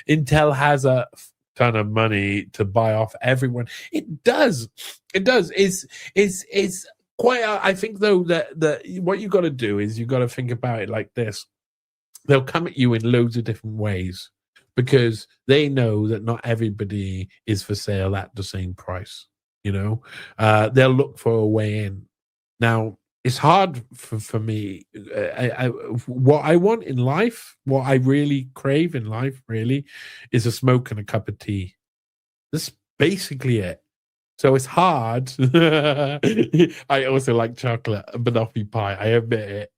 Intel has a ton of money to buy off everyone. It does. It's I think though that what you got to do is you got to think about it like this. They'll come at you in loads of different ways because they know that not everybody is for sale at the same price. They'll look for a way in. Now, it's hard for me. What I want in life, what I really crave in life, really, is a smoke and a cup of tea. That's basically it. So it's hard. I also like chocolate and banoffee pie. I admit it.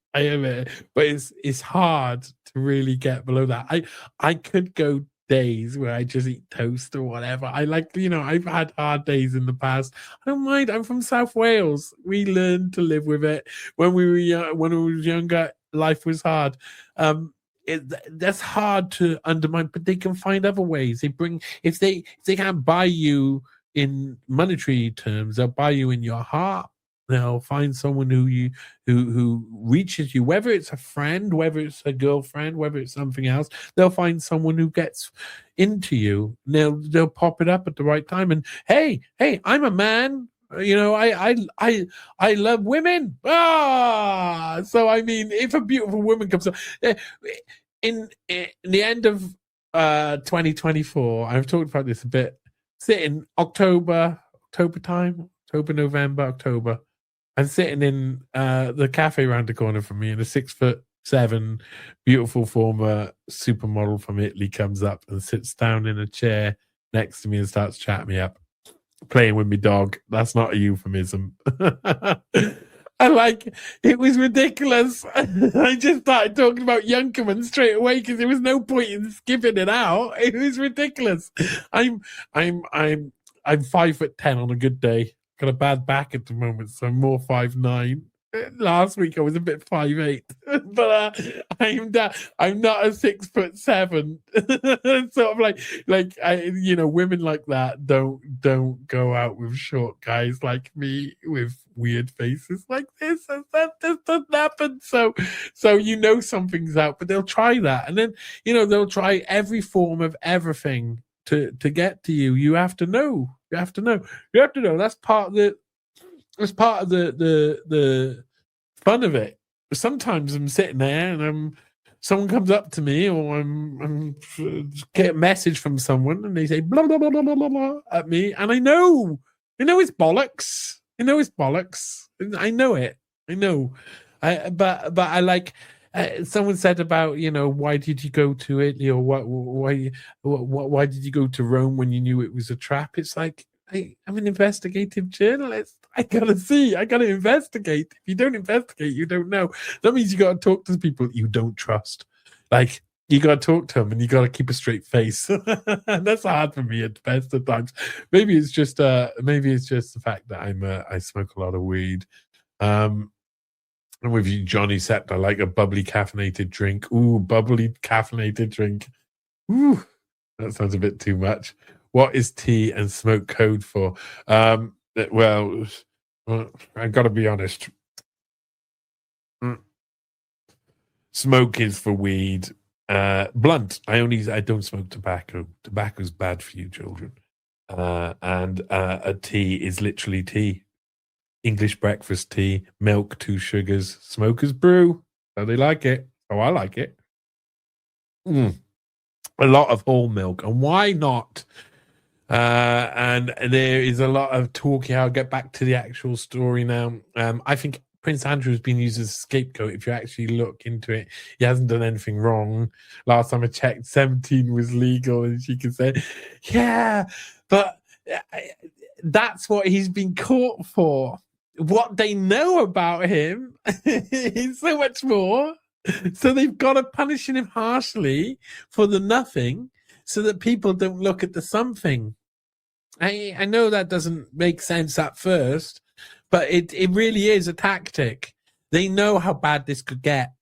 But it's hard to really get below that. I could go days where I just eat toast or whatever. I like, I've had hard days in the past. I don't mind. I'm from South Wales. We learned to live with it. When we were younger, life was hard. That's hard to undermine, but they can find other ways. If they can't buy you in monetary terms, they'll buy you in your heart. They'll find someone who reaches you, whether it's a friend, whether it's a girlfriend, whether it's something else. They'll find someone who gets into you. They'll pop it up at the right time. And hey, I'm a man. I love women. So I mean, if a beautiful woman comes up in the end of 2024, I've talked about this a bit. Sitting November, October. I'm sitting in the cafe around the corner from me, and a 6'7" beautiful former supermodel from Italy comes up and sits down in a chair next to me and starts chatting me up, playing with my dog. That's not a euphemism. It was ridiculous. I just started talking about Junkermann straight away because there was no point in skipping it out. It was ridiculous. I'm 5'10" on a good day. Got a bad back at the moment, so I'm more 5'9". Last week I was a bit 5'8", but I'm not a 6'7". Sort of like women like that don't go out with short guys like me with weird faces like this. That just doesn't happen. So something's out, but they'll try that, and then they'll try every form of everything to get to you. You have to know. That's part of the fun of it. Sometimes I'm sitting there and someone comes up to me, or I'm get a message from someone and they say blah blah blah blah blah blah at me, and I know it's bollocks. I know it. But I like. Someone said about why did you go to Italy, or why did you go to Rome when you knew it was a trap? It's like I'm an investigative journalist. I gotta investigate. If you don't investigate, you don't know. That means you gotta talk to the people you don't trust. Like, you gotta talk to them and you gotta keep a straight face. And that's hard for me at the best of times. Maybe it's just the fact that I smoke a lot of weed. And with you, Johnny Sept, I like a bubbly caffeinated drink. Ooh, bubbly caffeinated drink. Ooh, that sounds a bit too much. What is tea and smoke code for? Well, I got to be honest. Smoke is for weed. Blunt. I don't smoke tobacco. Tobacco's bad for you, children. And a tea is literally tea. English breakfast tea, milk, 2 sugars, smoker's brew. So they like it. Oh, I like it. A lot of whole milk. And why not? And there is a lot of talk here. I'll get back to the actual story now. I think Prince Andrew has been used as a scapegoat. If you actually look into it, he hasn't done anything wrong. Last time I checked, 17 was legal, and she could say, yeah, but that's what he's been caught for. What they know about him is so much more. So they've got to punish him harshly for the nothing so that people don't look at the something. I know that doesn't make sense at first, but it really is a tactic. They know how bad this could get,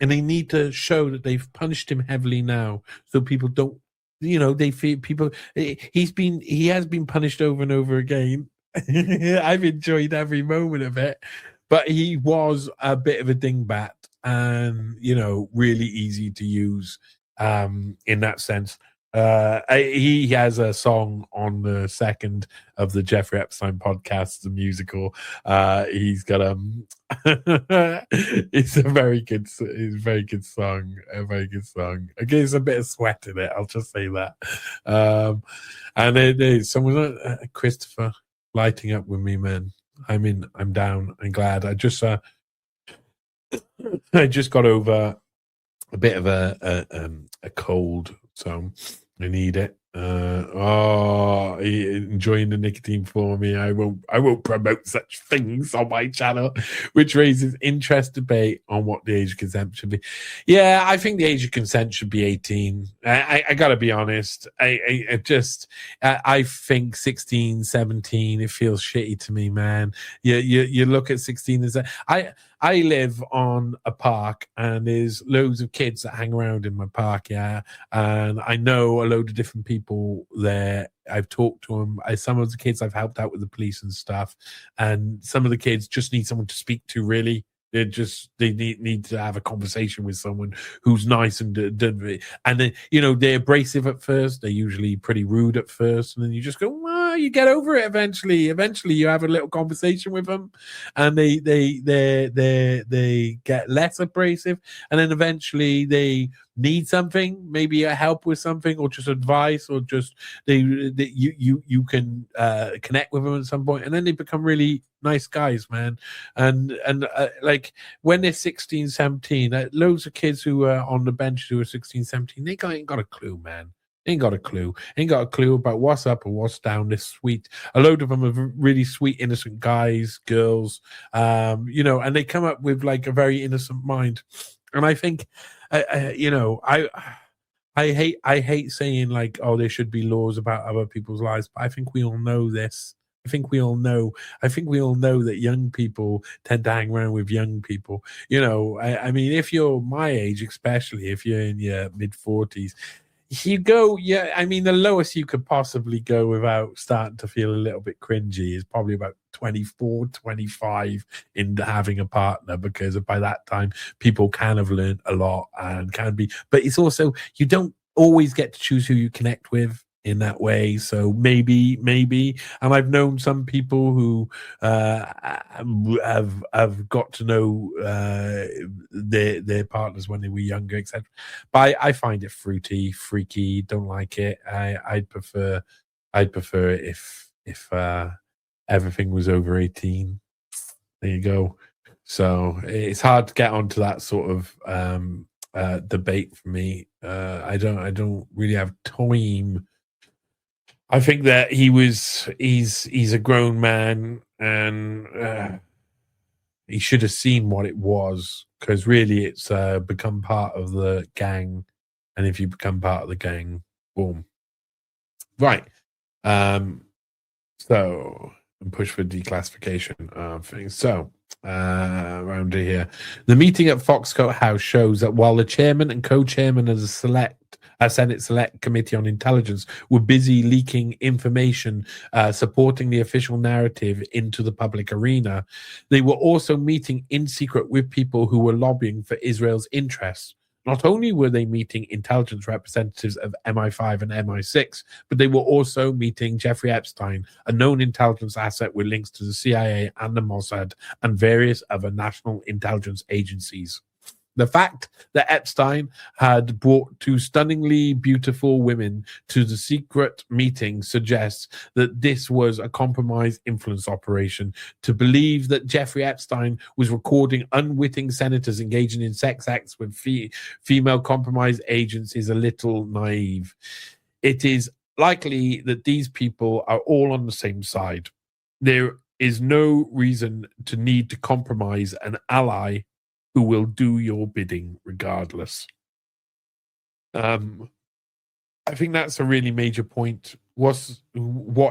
and they need to show that they've punished him heavily now so people don't, they feel people, he has been punished over and over again. I've enjoyed every moment of it, but he was a bit of a dingbat and really easy to use in that sense. He has a song on the second of the Jeffrey Epstein podcast, the musical. He's got it's a very good song. A very good song. It gives a bit of sweat in it. I'll just say that. And there's someone, Christopher, lighting up with me, man. I'm down. I'm glad. I just got over a bit of a cold, so I need it. Enjoying the nicotine for me. I won't promote such things on my channel, which raises interest debate on what the age of consent should be. Yeah, I think the age of consent should be 18. I gotta be honest. I think 16, 17, it feels shitty to me, man. You look at 16 and say, I live on a park and there's loads of kids that hang around in my park, yeah. And I know a load of different people there. I've talked to them. Some of the kids I've helped out with the police and stuff. And some of the kids just need someone to speak to, really. They need to have a conversation with someone who's nice and then they're abrasive at first. They're usually pretty rude at first, and then you just go, well, you get over it eventually. Eventually, you have a little conversation with them, and they get less abrasive, and then eventually they need something, maybe a help with something, or just advice, or just you can connect with them at some point, and then they become really nice guys, man. And like when they're 16, 17, loads of kids who are on the bench who are 16, 17, they ain't got a clue, man. Ain't got a clue about what's up or what's down. This sweet, a load of them are really sweet, innocent guys, girls, and they come up with like a very innocent mind. And I think, I hate saying like, oh, there should be laws about other people's lives, but I think we all know this. I think we all know that young people tend to hang around with young people. I mean, if you're my age, especially if you're in your mid-40s, you go, yeah, I mean, the lowest you could possibly go without starting to feel a little bit cringy is probably about 24, 25 in having a partner, because by that time people can have learned a lot and can be, but it's also, you don't always get to choose who you connect with in that way. So maybe, and I've known some people who have got to know their partners when they were younger, etc. But I find it fruity, freaky. Don't like it. I'd prefer it if everything was over 18. There you go. So it's hard to get onto that sort of debate for me. I don't really have time. I think that he's a grown man, and he should have seen what it was, because really it's become part of the gang, and if you become part of the gang, boom. Right. So push for declassification of things. So around here, the meeting at Foxcoat House shows that while the chairman and co-chairman of the Senate Select Committee on Intelligence were busy leaking information supporting the official narrative into the public arena, they were also meeting in secret with people who were lobbying for Israel's interests. Not only were they meeting intelligence representatives of MI5 and MI6, but they were also meeting Jeffrey Epstein, a known intelligence asset with links to the CIA and the Mossad and various other national intelligence agencies. The fact that Epstein had brought two stunningly beautiful women to the secret meeting suggests that this was a compromised influence operation. To believe that Jeffrey Epstein was recording unwitting senators engaging in sex acts with female compromised agents is a little naive. It is likely that these people are all on the same side. There is no reason to need to compromise an ally who will do your bidding regardless. I think that's a really major point. What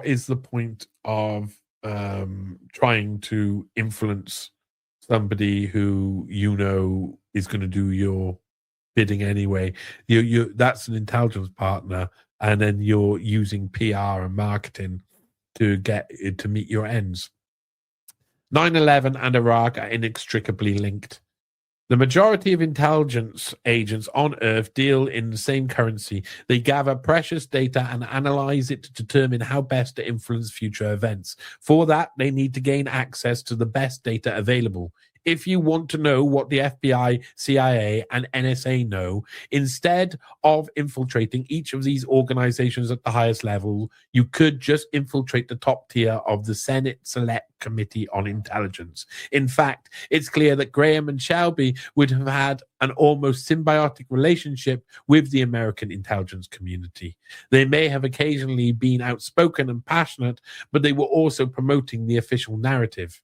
is the point of trying to influence somebody who is going to do your bidding anyway? That's an intelligence partner, and then you're using PR and marketing to meet your ends. 9/11 and Iraq are inextricably linked. The majority of intelligence agents on Earth deal in the same currency. They gather precious data and analyze it to determine how best to influence future events. For that, they need to gain access to the best data available. If you want to know what the FBI, CIA, and NSA know, instead of infiltrating each of these organizations at the highest level, you could just infiltrate the top tier of the Senate Select Committee on Intelligence. In fact, it's clear that Graham and Shelby would have had an almost symbiotic relationship with the American intelligence community. They may have occasionally been outspoken and passionate, but they were also promoting the official narrative.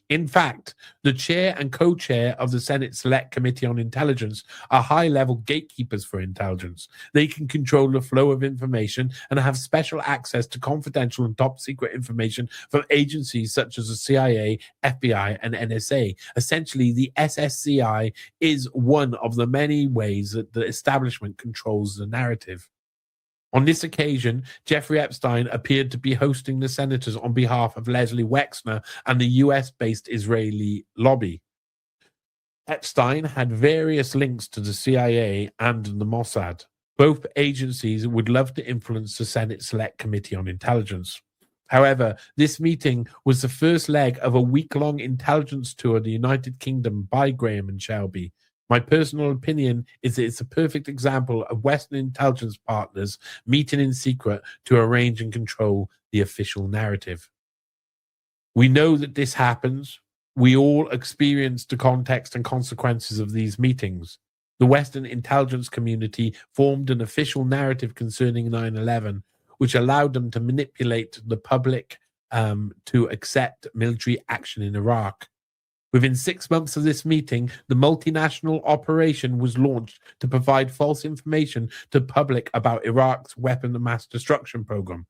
In fact, the chair and co-chair of the Senate Select Committee on Intelligence are high-level gatekeepers for intelligence. They can control the flow of information and have special access to confidential and top-secret information from agencies such as the CIA, FBI, and NSA. Essentially, the SSCI is one of the many ways that the establishment controls the narrative. On this occasion, Jeffrey Epstein appeared to be hosting the senators on behalf of Leslie Wexner and the US-based Israeli lobby. Epstein had various links to the CIA and the Mossad. Both agencies would love to influence the Senate Select Committee on Intelligence. However, this meeting was the first leg of a week-long intelligence tour of the United Kingdom by Graham and Shelby. My personal opinion is that it's a perfect example of Western intelligence partners meeting in secret to arrange and control the official narrative. We know that this happens. We all experience the context and consequences of these meetings. The Western intelligence community formed an official narrative concerning 9/11, which allowed them to manipulate the public to accept military action in Iraq. Within 6 months of this meeting, the multinational operation was launched to provide false information to the public about Iraq's weapon of mass destruction program.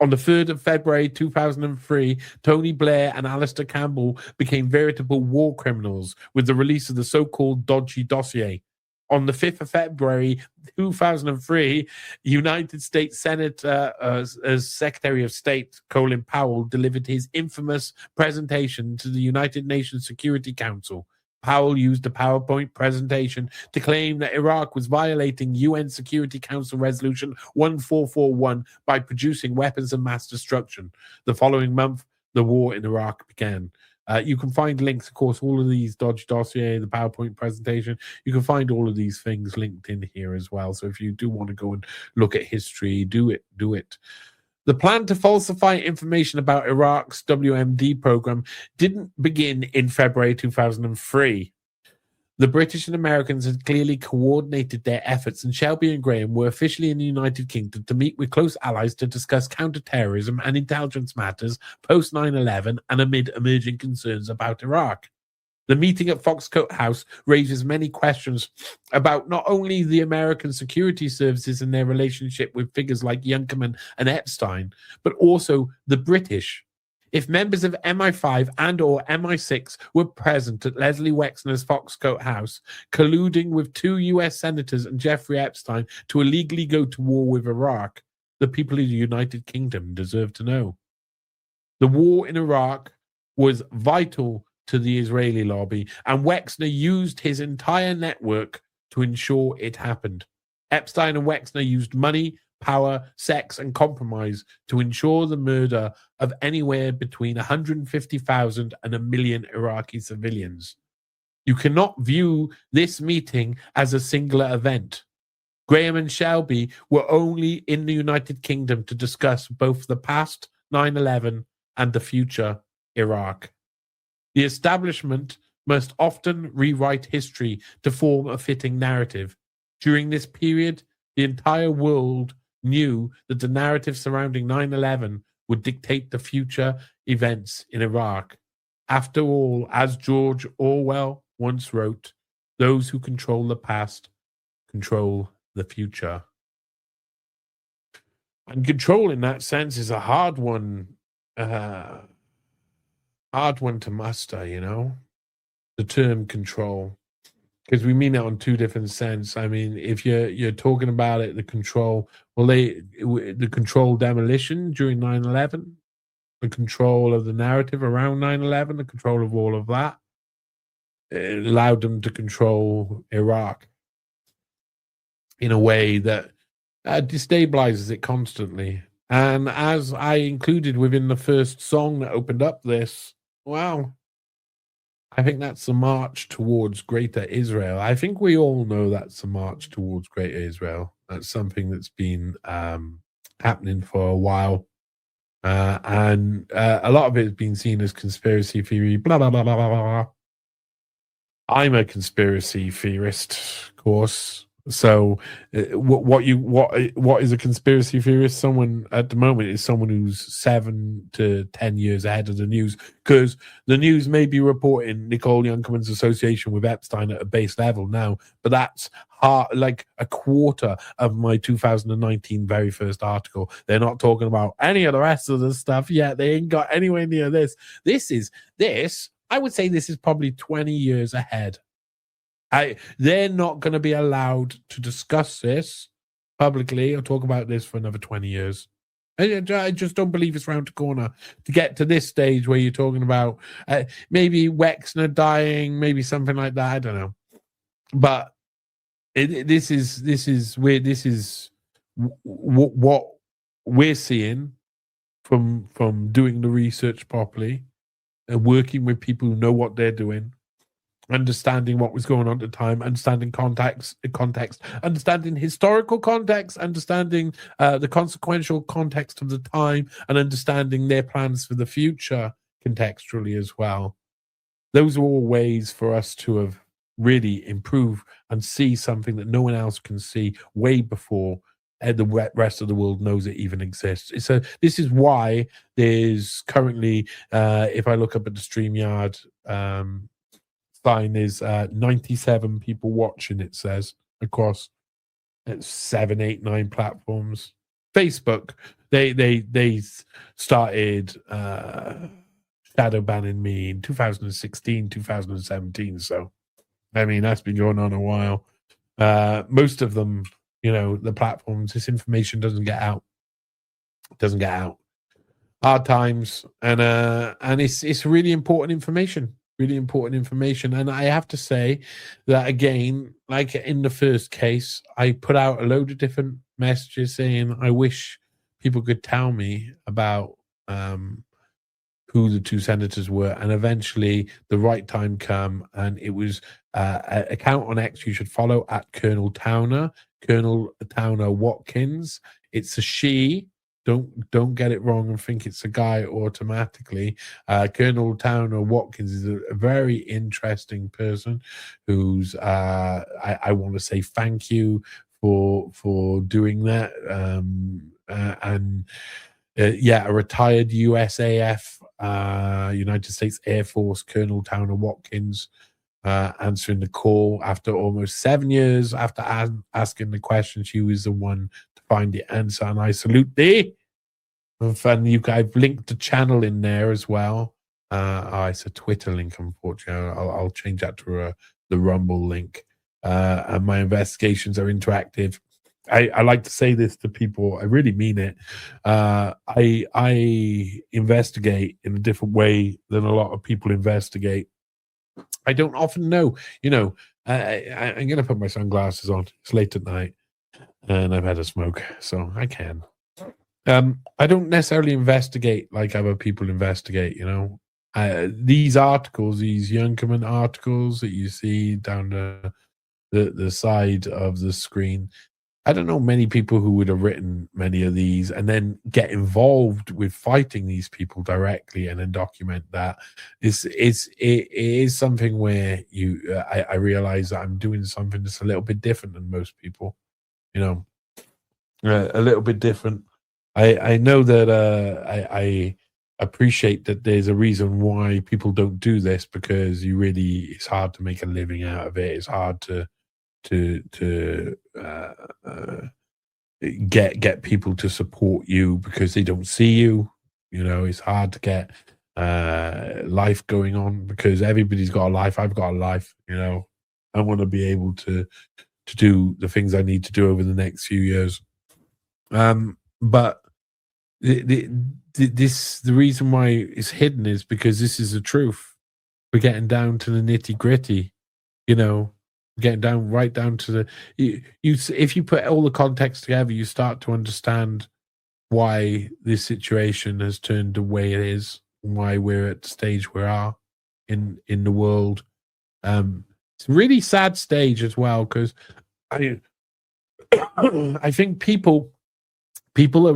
On the 3rd of February 2003, Tony Blair and Alistair Campbell became veritable war criminals with the release of the so-called Dodgy Dossier. On the 5th of February 2003, United States Senator as Secretary of State Colin Powell delivered his infamous presentation to the United Nations Security Council. Powell used a PowerPoint presentation to claim that Iraq was violating UN Security Council Resolution 1441 by producing weapons of mass destruction. The following month, the war in Iraq began. You can find links, of course, all of these Dodge Dossier, the PowerPoint presentation. You can find all of these things linked in here as well. So if you do want to go and look at history, do it. The plan to falsify information about Iraq's WMD program didn't begin in February 2003. The British and Americans had clearly coordinated their efforts, and Shelby and Graham were officially in the United Kingdom to meet with close allies to discuss counterterrorism and intelligence matters post 9/11 and amid emerging concerns about Iraq. The meeting at Foxcote House raises many questions about not only the American security services and their relationship with figures like Junkermann and Epstein, but also the British. If members of MI5 and or MI6 were present at Leslie Wexner's Foxcote House, colluding with 2 US senators and Jeffrey Epstein to illegally go to war with Iraq, the people of the United Kingdom deserve to know. The war in Iraq was vital to the Israeli lobby, and Wexner used his entire network to ensure it happened. Epstein and Wexner used money, power, sex, and compromise to ensure the murder of anywhere between 150,000 and 1 million Iraqi civilians. You cannot view this meeting as a singular event. Graham and Shelby were only in the United Kingdom to discuss both the past 9/11 and the future Iraq. The establishment must often rewrite history to form a fitting narrative. During this period, the entire world knew that the narrative surrounding 9/11 would dictate the future events in Iraq. After all, as George Orwell once wrote, those who control the past control the future. And control in that sense is a hard one to master, you know, the term control. Because we mean that on two different senses. I mean, if you're talking about it, the control, the control demolition during 9/11, the control of the narrative around 9/11, the control of all of that. allowed them to control Iraq in a way that destabilizes it constantly. And as I included within the first song that opened up this, wow, I think that's the march towards greater Israel. I think we all know that's the march towards greater Israel. That's something that's been happening for a while. And a lot of it has been seen as conspiracy theory, blah, blah, blah, blah, blah, blah. I'm a conspiracy theorist, of course. So what is a conspiracy theorist? Someone at the moment is someone who's 7 to 10 years ahead of the news, because the news may be reporting Nicole Junkermann's association with Epstein at a base level now, but that's like a quarter of my 2019 very first article. They're not talking about any of the rest of the stuff yet. They ain't got anywhere near this. I would say this is probably 20 years ahead. They're not going to be allowed to discuss this publicly or talk about this for another 20 years. I just don't believe it's round the corner to get to this stage where you're talking about maybe Wexner dying, maybe something like that. I don't know. But this is what we're seeing from doing the research properly and working with people who know what they're doing, understanding what was going on at the time, understanding context, understanding historical context, understanding the consequential context of the time, and understanding their plans for the future contextually as well. Those are all ways for us to have really improve and see something that no one else can see way before the rest of the world knows it even exists. This is why there's currently, if I look up at the StreamYard sign, is 97 people watching, it says, across 7, 8, 9 platforms. Facebook, they started shadow banning me in 2016, 2017. So, I mean, that's been going on a while. Most of them, the platforms, this information doesn't get out. It doesn't get out. Hard times, and it's really important information. Really important information. And I have to say that, again, like in the first case, I put out a load of different messages saying I wish people could tell me about who the 2 senators were, and eventually the right time come, and it was an account on X you should follow at Colonel Towner Watkins. It's a she. Don't get it wrong and think it's a guy automatically. Colonel Towner Watkins is a very interesting person who's I want to say thank you for doing that. A retired USAF, United States Air Force, Colonel Towner Watkins, answering the call after almost 7 years after asking the question. She was the one to find the answer, and I salute thee. And I've linked the channel in there as well. It's a Twitter link, unfortunately. I'll change that to the Rumble link. And my investigations are interactive. I like to say this to people. I really mean it. I investigate in a different way than a lot of people investigate. I don't often know. I'm going to put my sunglasses on. It's late at night, and I've had a smoke, so I can. I don't necessarily investigate like other people investigate. These articles, these Junkermann articles that you see down the side of the screen, I don't know many people who would have written many of these and then get involved with fighting these people directly and then document that. It is something where I realize that I'm doing something that's a little bit different than most people, a little bit different. I know that I appreciate that there's a reason why people don't do this, because it's hard to make a living out of it. It's hard to get people to support you because they don't see you. It's hard to get life going on because everybody's got a life. I've got a life. I want to be able to do the things I need to do over the next few years. But the reason why it's hidden is because this is the truth. We're getting down to the nitty gritty, getting down right down to the. If you put all the context together, you start to understand why this situation has turned the way it is, and why we're at the stage we are in the world. It's a really sad stage as well, because I think people are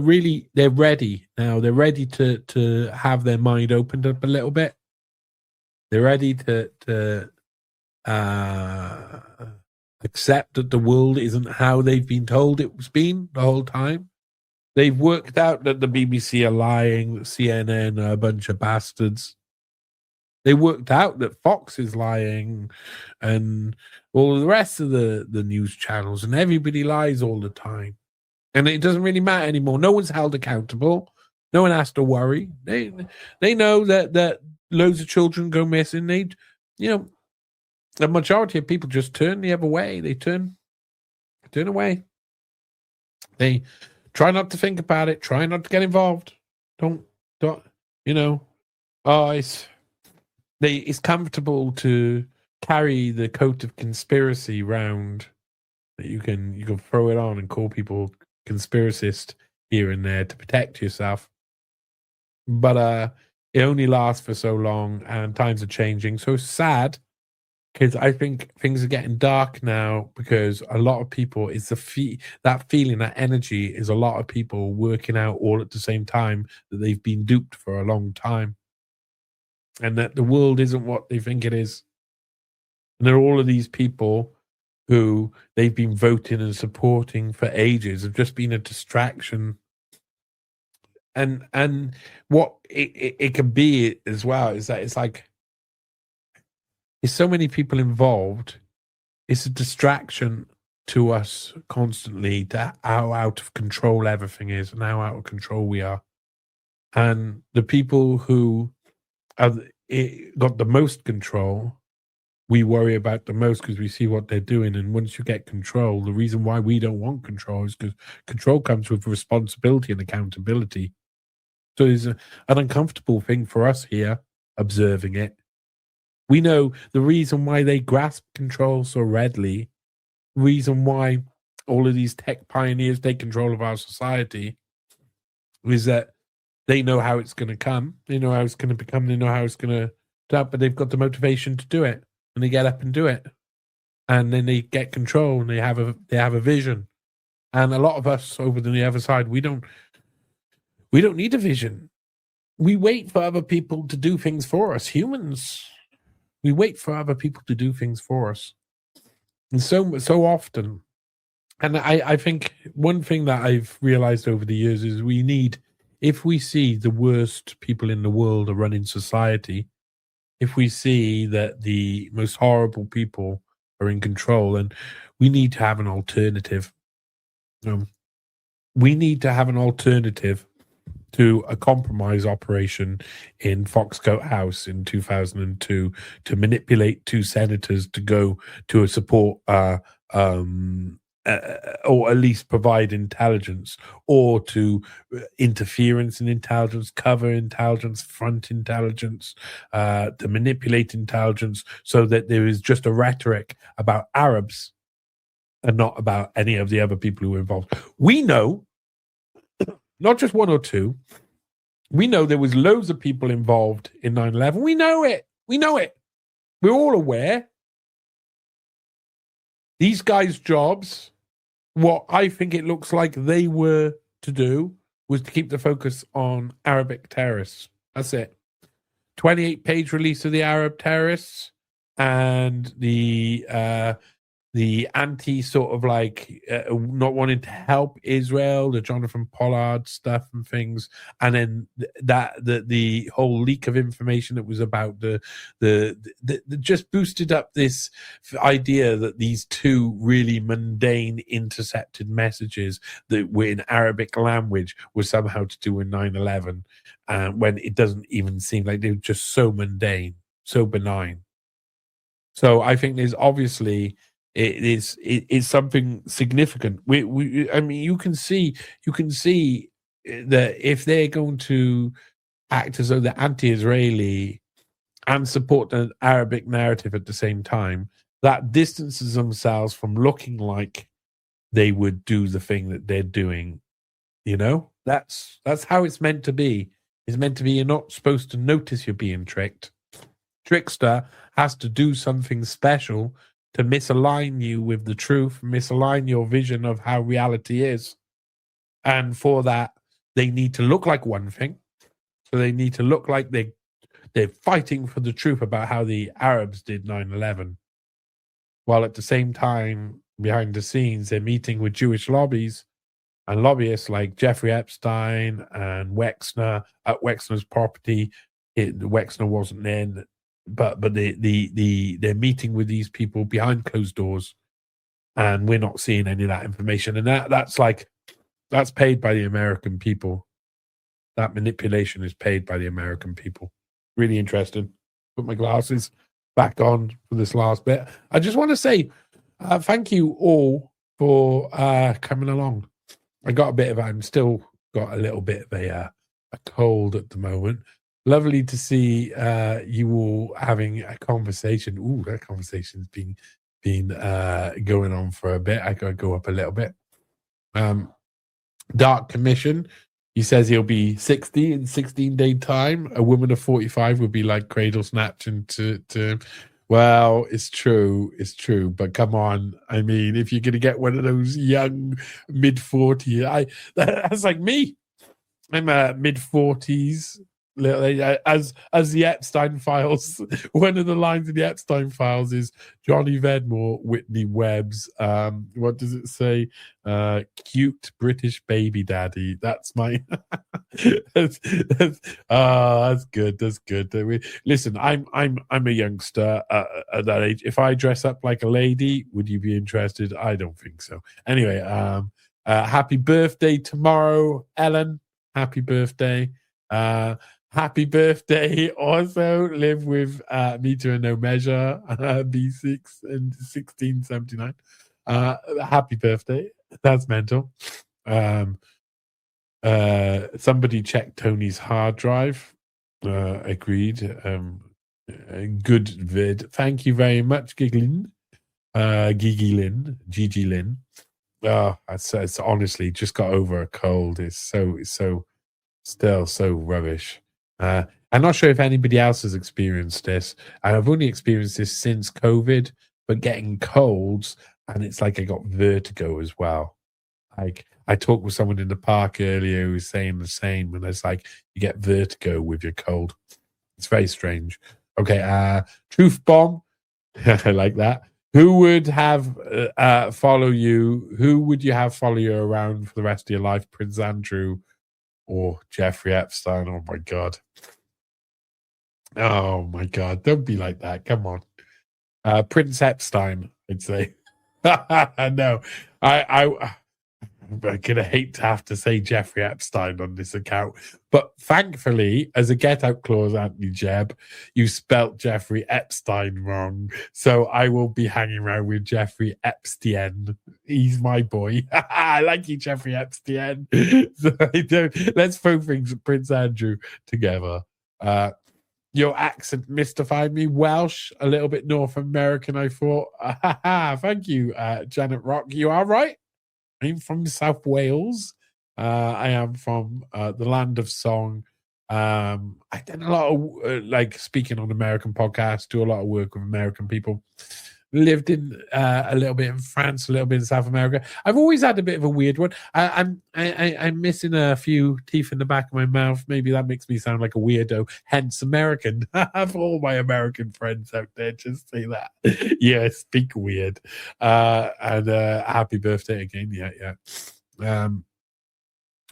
they're ready now. They're ready to have their mind opened up a little bit. They're ready to accept that the world isn't how they've been told it was been the whole time. They've worked out that the BBC are lying, that CNN are a bunch of bastards. They worked out that Fox is lying, and all the rest of the news channels, and everybody lies all the time. And it doesn't really matter anymore. No one's held accountable. No one has to worry. They know that loads of children go missing. The majority of people just turn the other way. They turn away. They try not to think about it. Try not to get involved. Don't. It's comfortable to carry the coat of conspiracy round. That you can throw it on and call people conspiracist here and there to protect yourself. But it only lasts for so long, and times are changing. So sad, because I think things are getting dark now, because a lot of people, it's that feeling, that energy is a lot of people working out all at the same time that they've been duped for a long time, and that the world isn't what they think it is. And there are all of these people who they've been voting and supporting for ages have just been a distraction. And what it can be as well is that it's like, there's so many people involved. It's a distraction to us constantly, to how out of control everything is and how out of control we are. And the people who have got the most control, we worry about the most, because we see what they're doing. And once you get control, the reason why we don't want control is because control comes with responsibility and accountability. So it's an uncomfortable thing for us here, observing it. We know the reason why they grasp control so readily, reason why all of these tech pioneers take control of our society, is that they know how it's going to come. They know how it's going to become. They know how it's going to do, but they've got the motivation to do it, and they get up and do it, and then they get control, and they have a vision. And a lot of us over on the other side, we don't need a vision. We wait for other people to do things for us. Humans, we wait for other people to do things for us, and so often. And I think one thing that I've realized over the years is if we see the worst people in the world are running society, if we see that the most horrible people are in control, and we need to have an alternative. We need to have an alternative to a compromise operation in Foxcoat House in 2002 to manipulate two senators to go to a support or at least provide intelligence, or to interference in intelligence, cover intelligence, front intelligence, to manipulate intelligence, so that there is just a rhetoric about Arabs and not about any of the other people who were involved. We know, not just one or two, we know there was loads of people involved in 9/11. We know it. We're all aware. These guys' jobs, what I think it looks like they were to do, was to keep the focus on Arabic terrorists. That's it. 28-page release of the Arab terrorists, and the anti sort of like not wanting to help Israel, the Jonathan Pollard stuff and things, and then the whole leak of information that was about the just boosted up this idea that these two really mundane intercepted messages that were in Arabic language were somehow to do with 9/11, when it doesn't even seem like they were just so mundane, so benign. So I think there's obviously it's something significant. I mean, you can see that if they're going to act as though they're anti-Israeli and support an Arabic narrative at the same time, that distances themselves from looking like they would do the thing that they're doing. You know, that's how it's meant to be. It's meant to be you're not supposed to notice you're being tricked. Trickster has to do something special to misalign you with the truth, misalign your vision of how reality is. And for that, they need to look like one thing. So they need to look like they're fighting for the truth about how the Arabs did 9/11. While at the same time, behind the scenes, they're meeting with Jewish lobbies and lobbyists like Jeffrey Epstein and Wexner at Wexner's property. Wexner wasn't there, but they're meeting with these people behind closed doors, and we're not seeing any of that information. And that's paid by the American people. That manipulation is paid by the American people. Really interesting. Put my glasses back on for this last bit. I just want to say thank you all for coming along. I'm still got a little bit of a cold at the moment. Lovely to see you all having a conversation. Ooh, that conversation's been going on for a bit. I gotta go up a little bit. Dark Commission, he says he'll be 60 in 16-day time. A woman of 45 would be like cradle snatching to him. Well, it's true, but come on. I mean, if you're going to get one of those young mid-40s, that's like me. I'm mid-40s. As the Epstein files, one of the lines in the Epstein files is Johnny Vedmore, Whitney Webb's. What does it say? Cute British baby daddy. That's my. that's good. That's good. Listen, I'm a youngster at that age. If I dress up like a lady, would you be interested? I don't think so. Anyway, happy birthday tomorrow, Ellen. Happy birthday. Happy birthday. Also live with Meter and No Measure, B6 and 1679. Happy birthday. That's mental. Somebody checked Tony's hard drive. Agreed. Good vid. Thank you very much, Gigi Lynn. Oh, it's honestly just got over a cold. It's so still so rubbish. I'm not sure if anybody else has experienced this. And I've only experienced this since COVID, but getting colds, and it's like I got vertigo as well. Like I talked with someone in the park earlier who was saying the same, and it's like you get vertigo with your cold. It's very strange. Okay, Truth Bomb. I like that. Who would have follow you? Who would you have follow you around for the rest of your life? Prince Andrew or Jeffrey Epstein? Oh my God. Oh my God. Don't be like that. Come on. Prince Epstein, I'd say. No. I'm gonna hate to have to say Jeffrey Epstein on this account, but thankfully, as a get-out clause, Anthony Jeb, you spelt Jeffrey Epstein wrong, so I will be hanging around with Jeffrey Epstein. He's my boy. I like you, Jeffrey Epstein. So let's throw things at Prince Andrew together. Your accent mystified me. Welsh, a little bit North American, I thought. Thank you, Janet Rock. You are right. I'm from South Wales. I am from the land of song. I did a lot of speaking on American podcasts, do a lot of work with American people. Lived in a little bit in France, a little bit in South America. I've always had a bit of a weird one. I'm missing a few teeth in the back of my mouth. Maybe that makes me sound like a weirdo, hence American. For all my American friends out there, just say that. Yeah, speak weird. And happy birthday again. Yeah.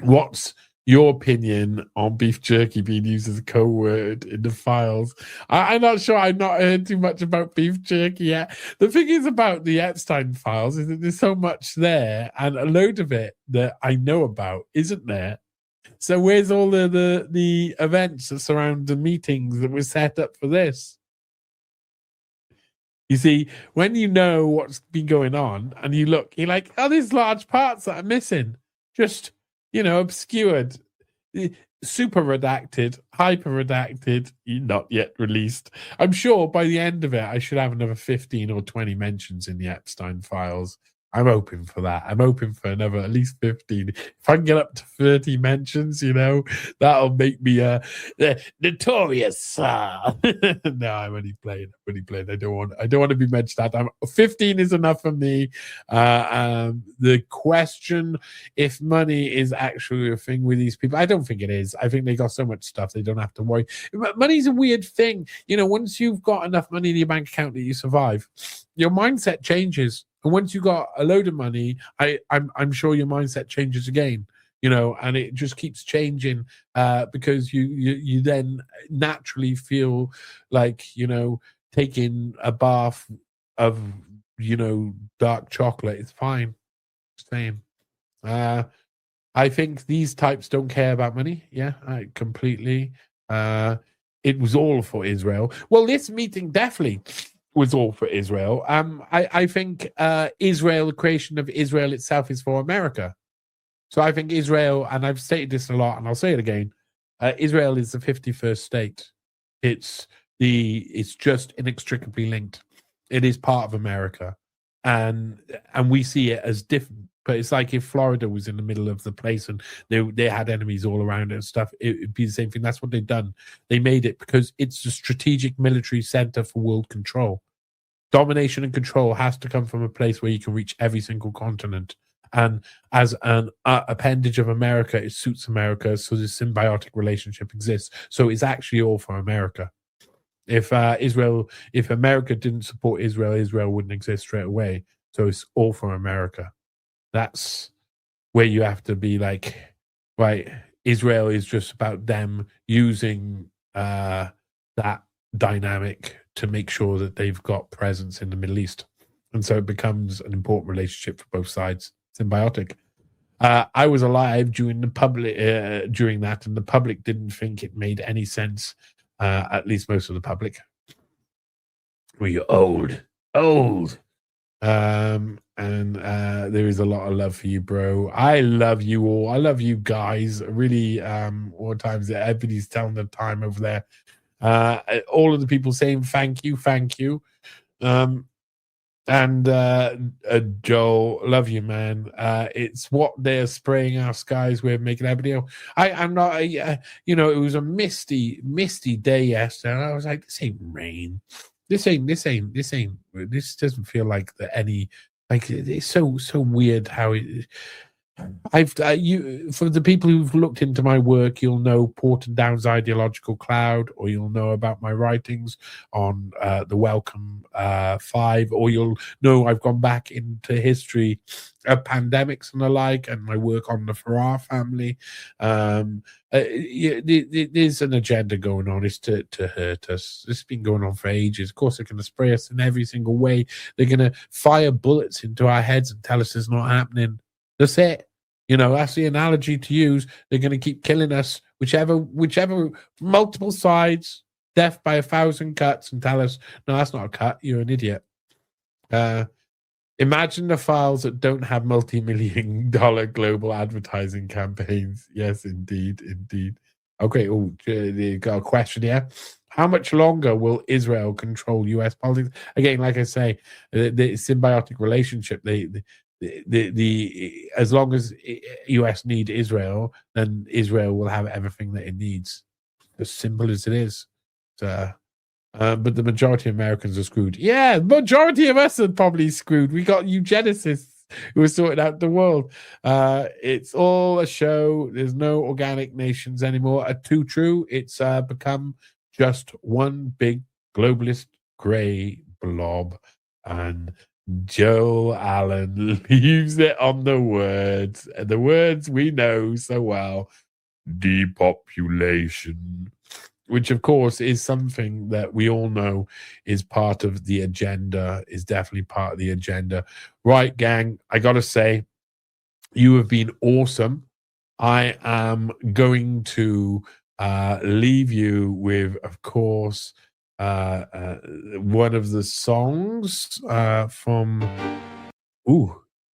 What's your opinion on beef jerky being used as a code word in the files? I'm not sure. I've not heard too much about beef jerky yet. The thing is about the Epstein files is that there's so much there, and a load of it that I know about isn't there. So where's all the events that surround the meetings that were set up for this? You see, when you know what's been going on and you look, you're like, oh, there's large parts that are missing. Just, obscured. super redacted, hyper redacted, not yet released. I'm sure by the end of it, I should have another 15 or 20 mentions in the Epstein files. I'm hoping for that. I'm hoping for another at least 15. If I can get up to 30 mentions, that'll make me notorious. No, I'm only playing. I don't want to be mentioned that. 15 is enough for me. The question, if money is actually a thing with these people, I don't think it is. I think they got so much stuff they don't have to worry. Money's a weird thing. Once you've got enough money in your bank account that you survive, your mindset changes. And once you got a load of money, I'm sure your mindset changes again. And it just keeps changing because you then naturally feel like taking a bath of dark chocolate is fine. Same. I think these types don't care about money. Yeah, completely. It was all for Israel. Well, this meeting definitely was all for Israel. I think Israel, the creation of Israel itself, is for America. So I think Israel, and I've stated this a lot, and I'll say it again, Israel is the 51st state. It's just inextricably linked. It is part of America, and we see it as different. But it's like if Florida was in the middle of the place and they had enemies all around it and stuff, it'd be the same thing. That's what they've done. They made it because it's a strategic military center for world control. Domination and control has to come from a place where you can reach every single continent. And as an appendage of America, it suits America, so this symbiotic relationship exists. So it's actually all for America. If America didn't support Israel, Israel wouldn't exist straight away. So it's all for America. That's where you have to be like, right, Israel is just about them using that dynamic to make sure that they've got presence in the Middle East. And so it becomes an important relationship for both sides, symbiotic. I was alive during the public during that, and the public didn't think it made any sense. At least most of the public. Well, you're old. And there is a lot of love for you, bro. I love you all. I love you guys. Really, all times everybody's telling the time over there. All of the people saying thank you. And Joel, love you, man. It's what they're spraying our skies with, making everybody. I'm not. It was a misty day yesterday, and I was like, this ain't rain. This doesn't feel like any. Like it's so weird how it. For the people who've looked into my work, you'll know Porton Down's Ideological Cloud, or you'll know about my writings on the Welcome 5, or you'll know I've gone back into history of pandemics and the like, and my work on the Farrar family. There's an agenda going on. It's to hurt us. It's been going on for ages. Of course, they're going to spray us in every single way. They're going to fire bullets into our heads and tell us it's not happening. That's it. That's the analogy to use. They're going to keep killing us, whichever multiple sides, death by 1,000 cuts, and tell us, no, that's not a cut. You're an idiot. Imagine the files that don't have multi-million-dollar global advertising campaigns. Yes, indeed. Okay, you got a question here. How much longer will Israel control U.S. politics? Again, like I say, the symbiotic relationship, as long as US need Israel, then Israel will have everything that it needs. As simple as it is. But the majority of Americans are screwed. Yeah, the majority of us are probably screwed. We got eugenicists who are sorting out the world. It's all a show. There's no organic nations anymore. Too true. It's become just one big globalist gray blob. And Joe Allen leaves it on the words we know so well: depopulation, which of course is something that we all know is part of the agenda, is definitely part of the agenda. Right, gang, I gotta say, you have been awesome. I am going to leave you with, of course, one of the songs from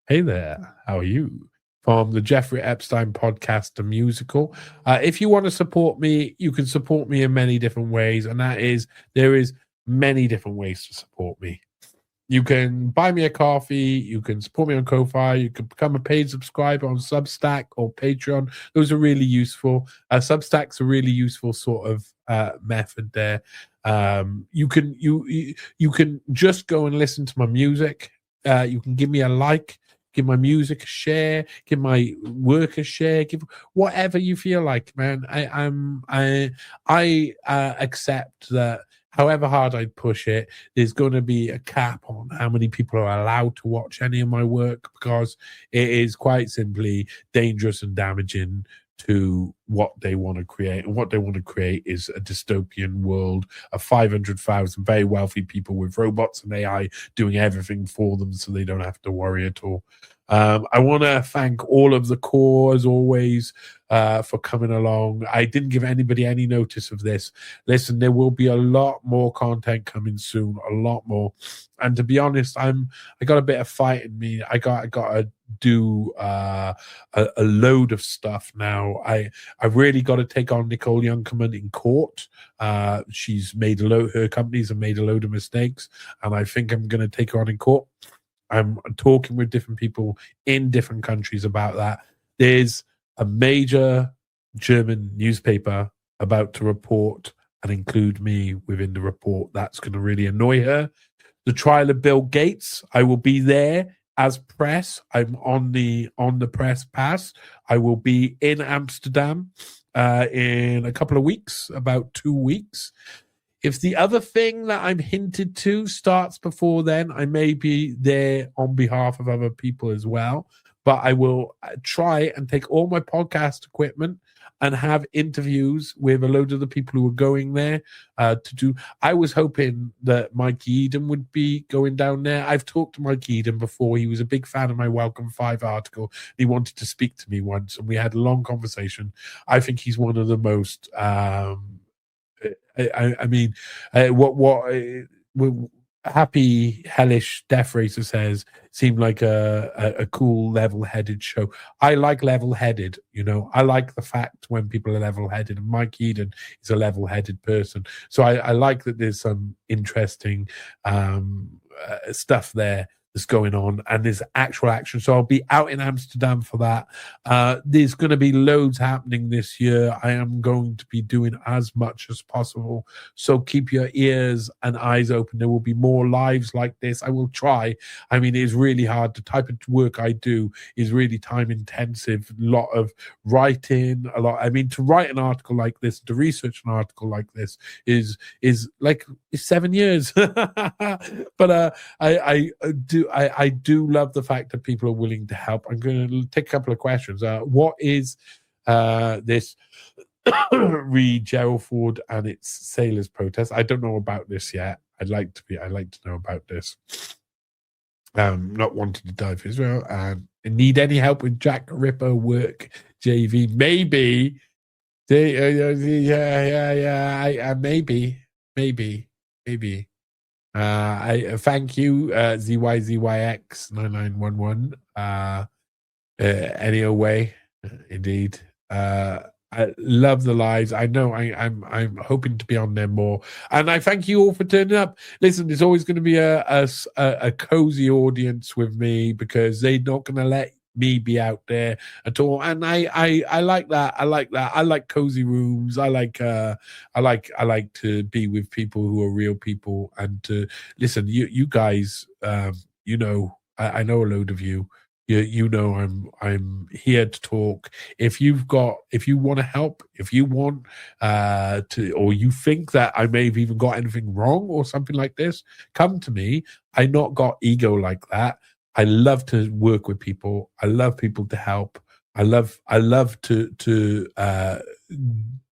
hey there, how are you? from the Jeffrey Epstein podcast, the musical. If you want to support me, you can support me in many different ways, and there is many different ways to support me. You can buy me a coffee, you can support me on Ko-Fi, you can become a paid subscriber on Substack or Patreon. Those are really useful. Substack's a really useful sort of method there. You can just go and listen to my music. You can give me a like, give my music a share, give my work a share, give whatever you feel like, man. I accept that however hard I push it, there's going to be a cap on how many people are allowed to watch any of my work, because it is quite simply dangerous and damaging to what they want to create. And what they want to create is a dystopian world of 500,000 very wealthy people with robots and AI doing everything for them so they don't have to worry at all. I want to thank all of the core, as always, for coming along. I didn't give anybody any notice of this. Listen, there will be a lot more content coming soon, a lot more. And to be honest, I got a bit of fight in me. I got to do a load of stuff now. I've really got to take on Nicole Junkermann in court. She's made her companies have made a load of mistakes, and I think I'm going to take her on in court. I'm talking with different people in different countries about that. There's a major German newspaper about to report and include me within the report. That's going to really annoy her. The trial of Bill Gates, I will be there as press. I'm on the press pass. I will be in Amsterdam in a couple of weeks, about 2 weeks. If the other thing that I'm hinted to starts before then, I may be there on behalf of other people as well. But I will try and take all my podcast equipment and have interviews with a load of the people who are going there to do. I was hoping that Mike Eden would be going down there. I've talked to Mike Eden before. He was a big fan of my Welcome 5 article. He wanted to speak to me once, and we had a long conversation. I think he's one of the most... Happy Hellish Death Racer says seemed like a cool level-headed show. I like level-headed, I like the fact when people are level-headed, and Mike Eden is a level-headed person, so I like that there's some interesting stuff there that's going on, and there's actual action. So I'll be out in Amsterdam for that. There's going to be loads happening this year. I am going to be doing as much as possible. So keep your ears and eyes open. There will be more lives like this. I will try. I mean, it's really hard. The type of work I do is really time intensive. A lot of writing, to write an article like this, to research an article like this is 7 years. But I do love the fact that people are willing to help. I'm going to take a couple of questions. What is this Reed Geraldford and its sailors protest? I don't know about this yet. I'd like to know about this. Not wanting to die for Israel, and need any help with Jack Ripper work JV? Maybe. Maybe. I thank you, ZYZYX9911. Any way, indeed. I love the lives. I know I'm hoping to be on there more, and I thank you all for turning up. Listen, there's always going to be a cozy audience with me, because they're not going to let me be out there at all, and I like that. I like cozy rooms. I like to be with people who are real people, and to listen. You guys, I know a load of you. I'm here to talk. If you want to help, if you want or you think that I may have even got anything wrong or something like this, come to me. I not got ego like that. I love to work with people. I love people to help. I love to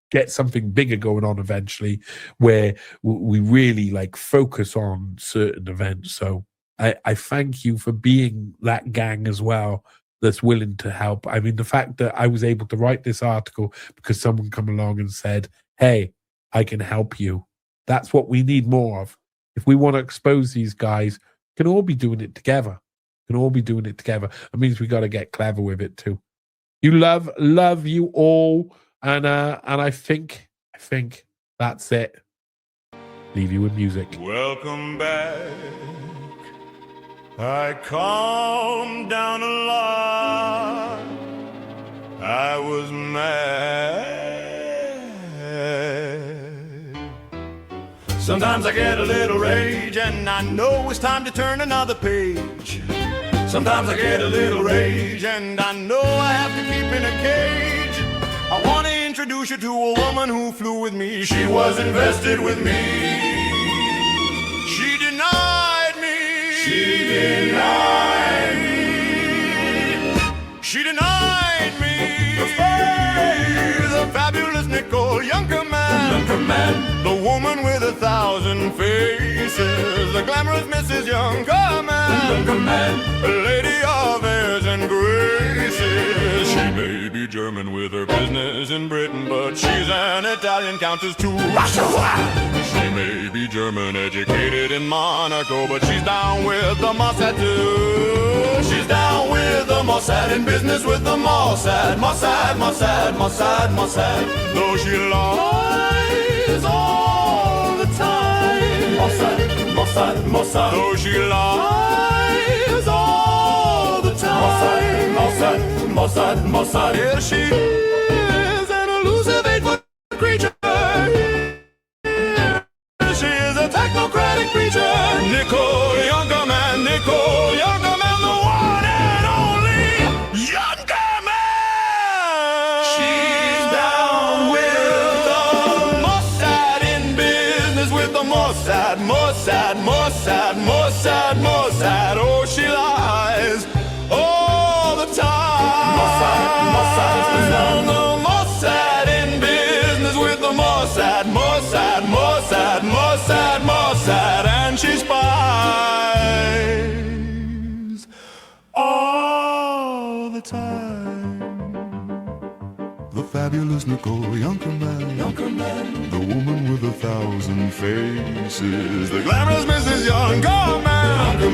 get something bigger going on eventually, where we really focus on certain events. So I thank you for being that gang as well that's willing to help. I mean, the fact that I was able to write this article because someone come along and said, hey, I can help you. That's what we need more of. If we want to expose these guys, we can all be doing it together. can all be doing it together. It means we got to get clever with it too. You love you all, and I think that's it. Leave you with music. Welcome back. I calmed down a lot. I was mad. Sometimes I get a little rage and I know it's time to turn another page. Sometimes I get a little rage and I know I have to keep in a cage. I want to introduce you to a woman who flew with me. She was invested with me. She denied me. She denied me. She denied me. The fabulous Nicole Junkermann. The woman with 1,000 faces. The glamorous Mrs. Junkermann. A lady of airs and graces. She may be German with her business in Britain, but she's an Italian countess too. She may be German, educated in Monaco, but she's down with the Mossad too. She's down with the Mossad, in business with the Mossad. Mossad, Mossad, Mossad, Mossad. Though she lies all the time. Mossad, Mossad, Mossad. Though she lies all the time. Mossad, Mossad, Mossad. Here she is, an elusive 8-foot creature. She is a technocratic creature. Nicole Junkermann, Nicole Junkermann, the one and only Junkermann. She's down with the Mossad, in business with the Mossad. Mossad, Mossad, Mossad, Mossad. Oh, she lies all the time. Mossad, Mossad, the Mossad, in business with the Mossad. Mossad, Mossad, Mossad, Mossad, and she spies all the time. The fabulous Nicole Junkermann, the woman with 1,000 faces, the glamorous Mrs. Junkermann, the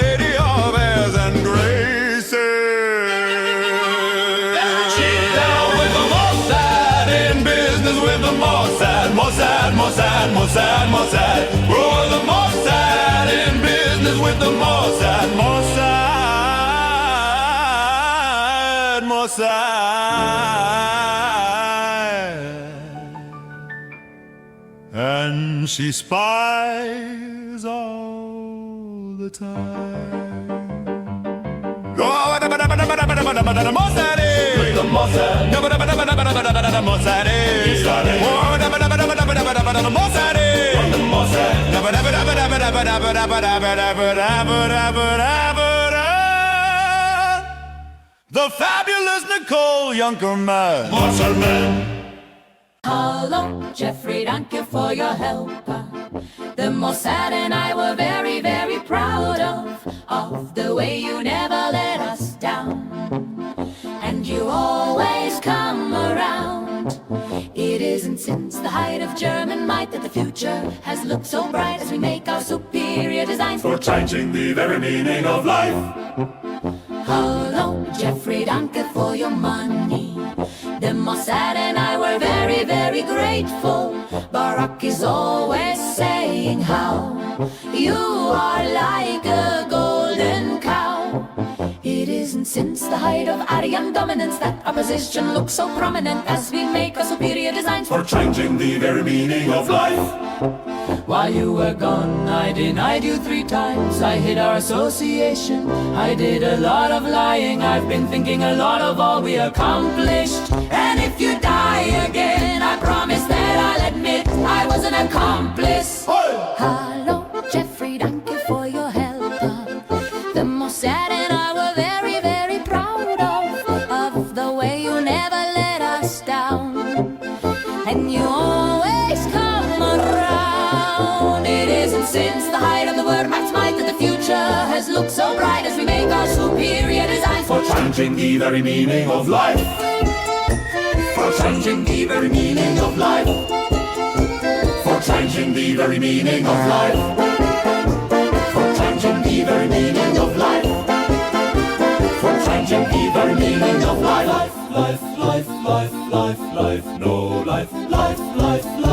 lady of airs and graces. She's down with the Mossad, in business with the Mossad. Mossad, Mossad, Mossad, Mossad. Oh, the Mossad, in business with the Mossad. Mossad, Mossad. And she spies all the time. Oh, the Mossad is. The Mossad. The Mossad is. The Mossad is. From the Mossad. The fabulous Nicole Junkermann. Mossad man. Hello, Jeffrey, thank you for your help. The Mossad and I were very, very proud of the way you never let us down. And you always come around. It isn't since the height of German might that the future has looked so bright as we make our superior designs For changing the very meaning of life. Hello, Jeffrey, thank you for your money. The Mossad and I were very, very grateful. Barack is always saying how you are like a golden cow. It isn't since the height of Aryan dominance that our position looks so prominent as we make our superior designs For changing the very meaning of life. While you were gone, I denied you 3 times. I hid our association. I did a lot of lying. I've been thinking a lot of all we accomplished. And if you die again, I promise that I'll admit I was an accomplice. Hello, Jeffrey, thank you for your help. The Mossad and I were very, very proud of the way you never let us down. And you always come around. It isn't since the height of the word Max might that the future has looked so bright as we make our superior designs For changing the very meaning of life. For changing the very meaning of life. For changing the very meaning of life. For changing the very meaning of life. life, life,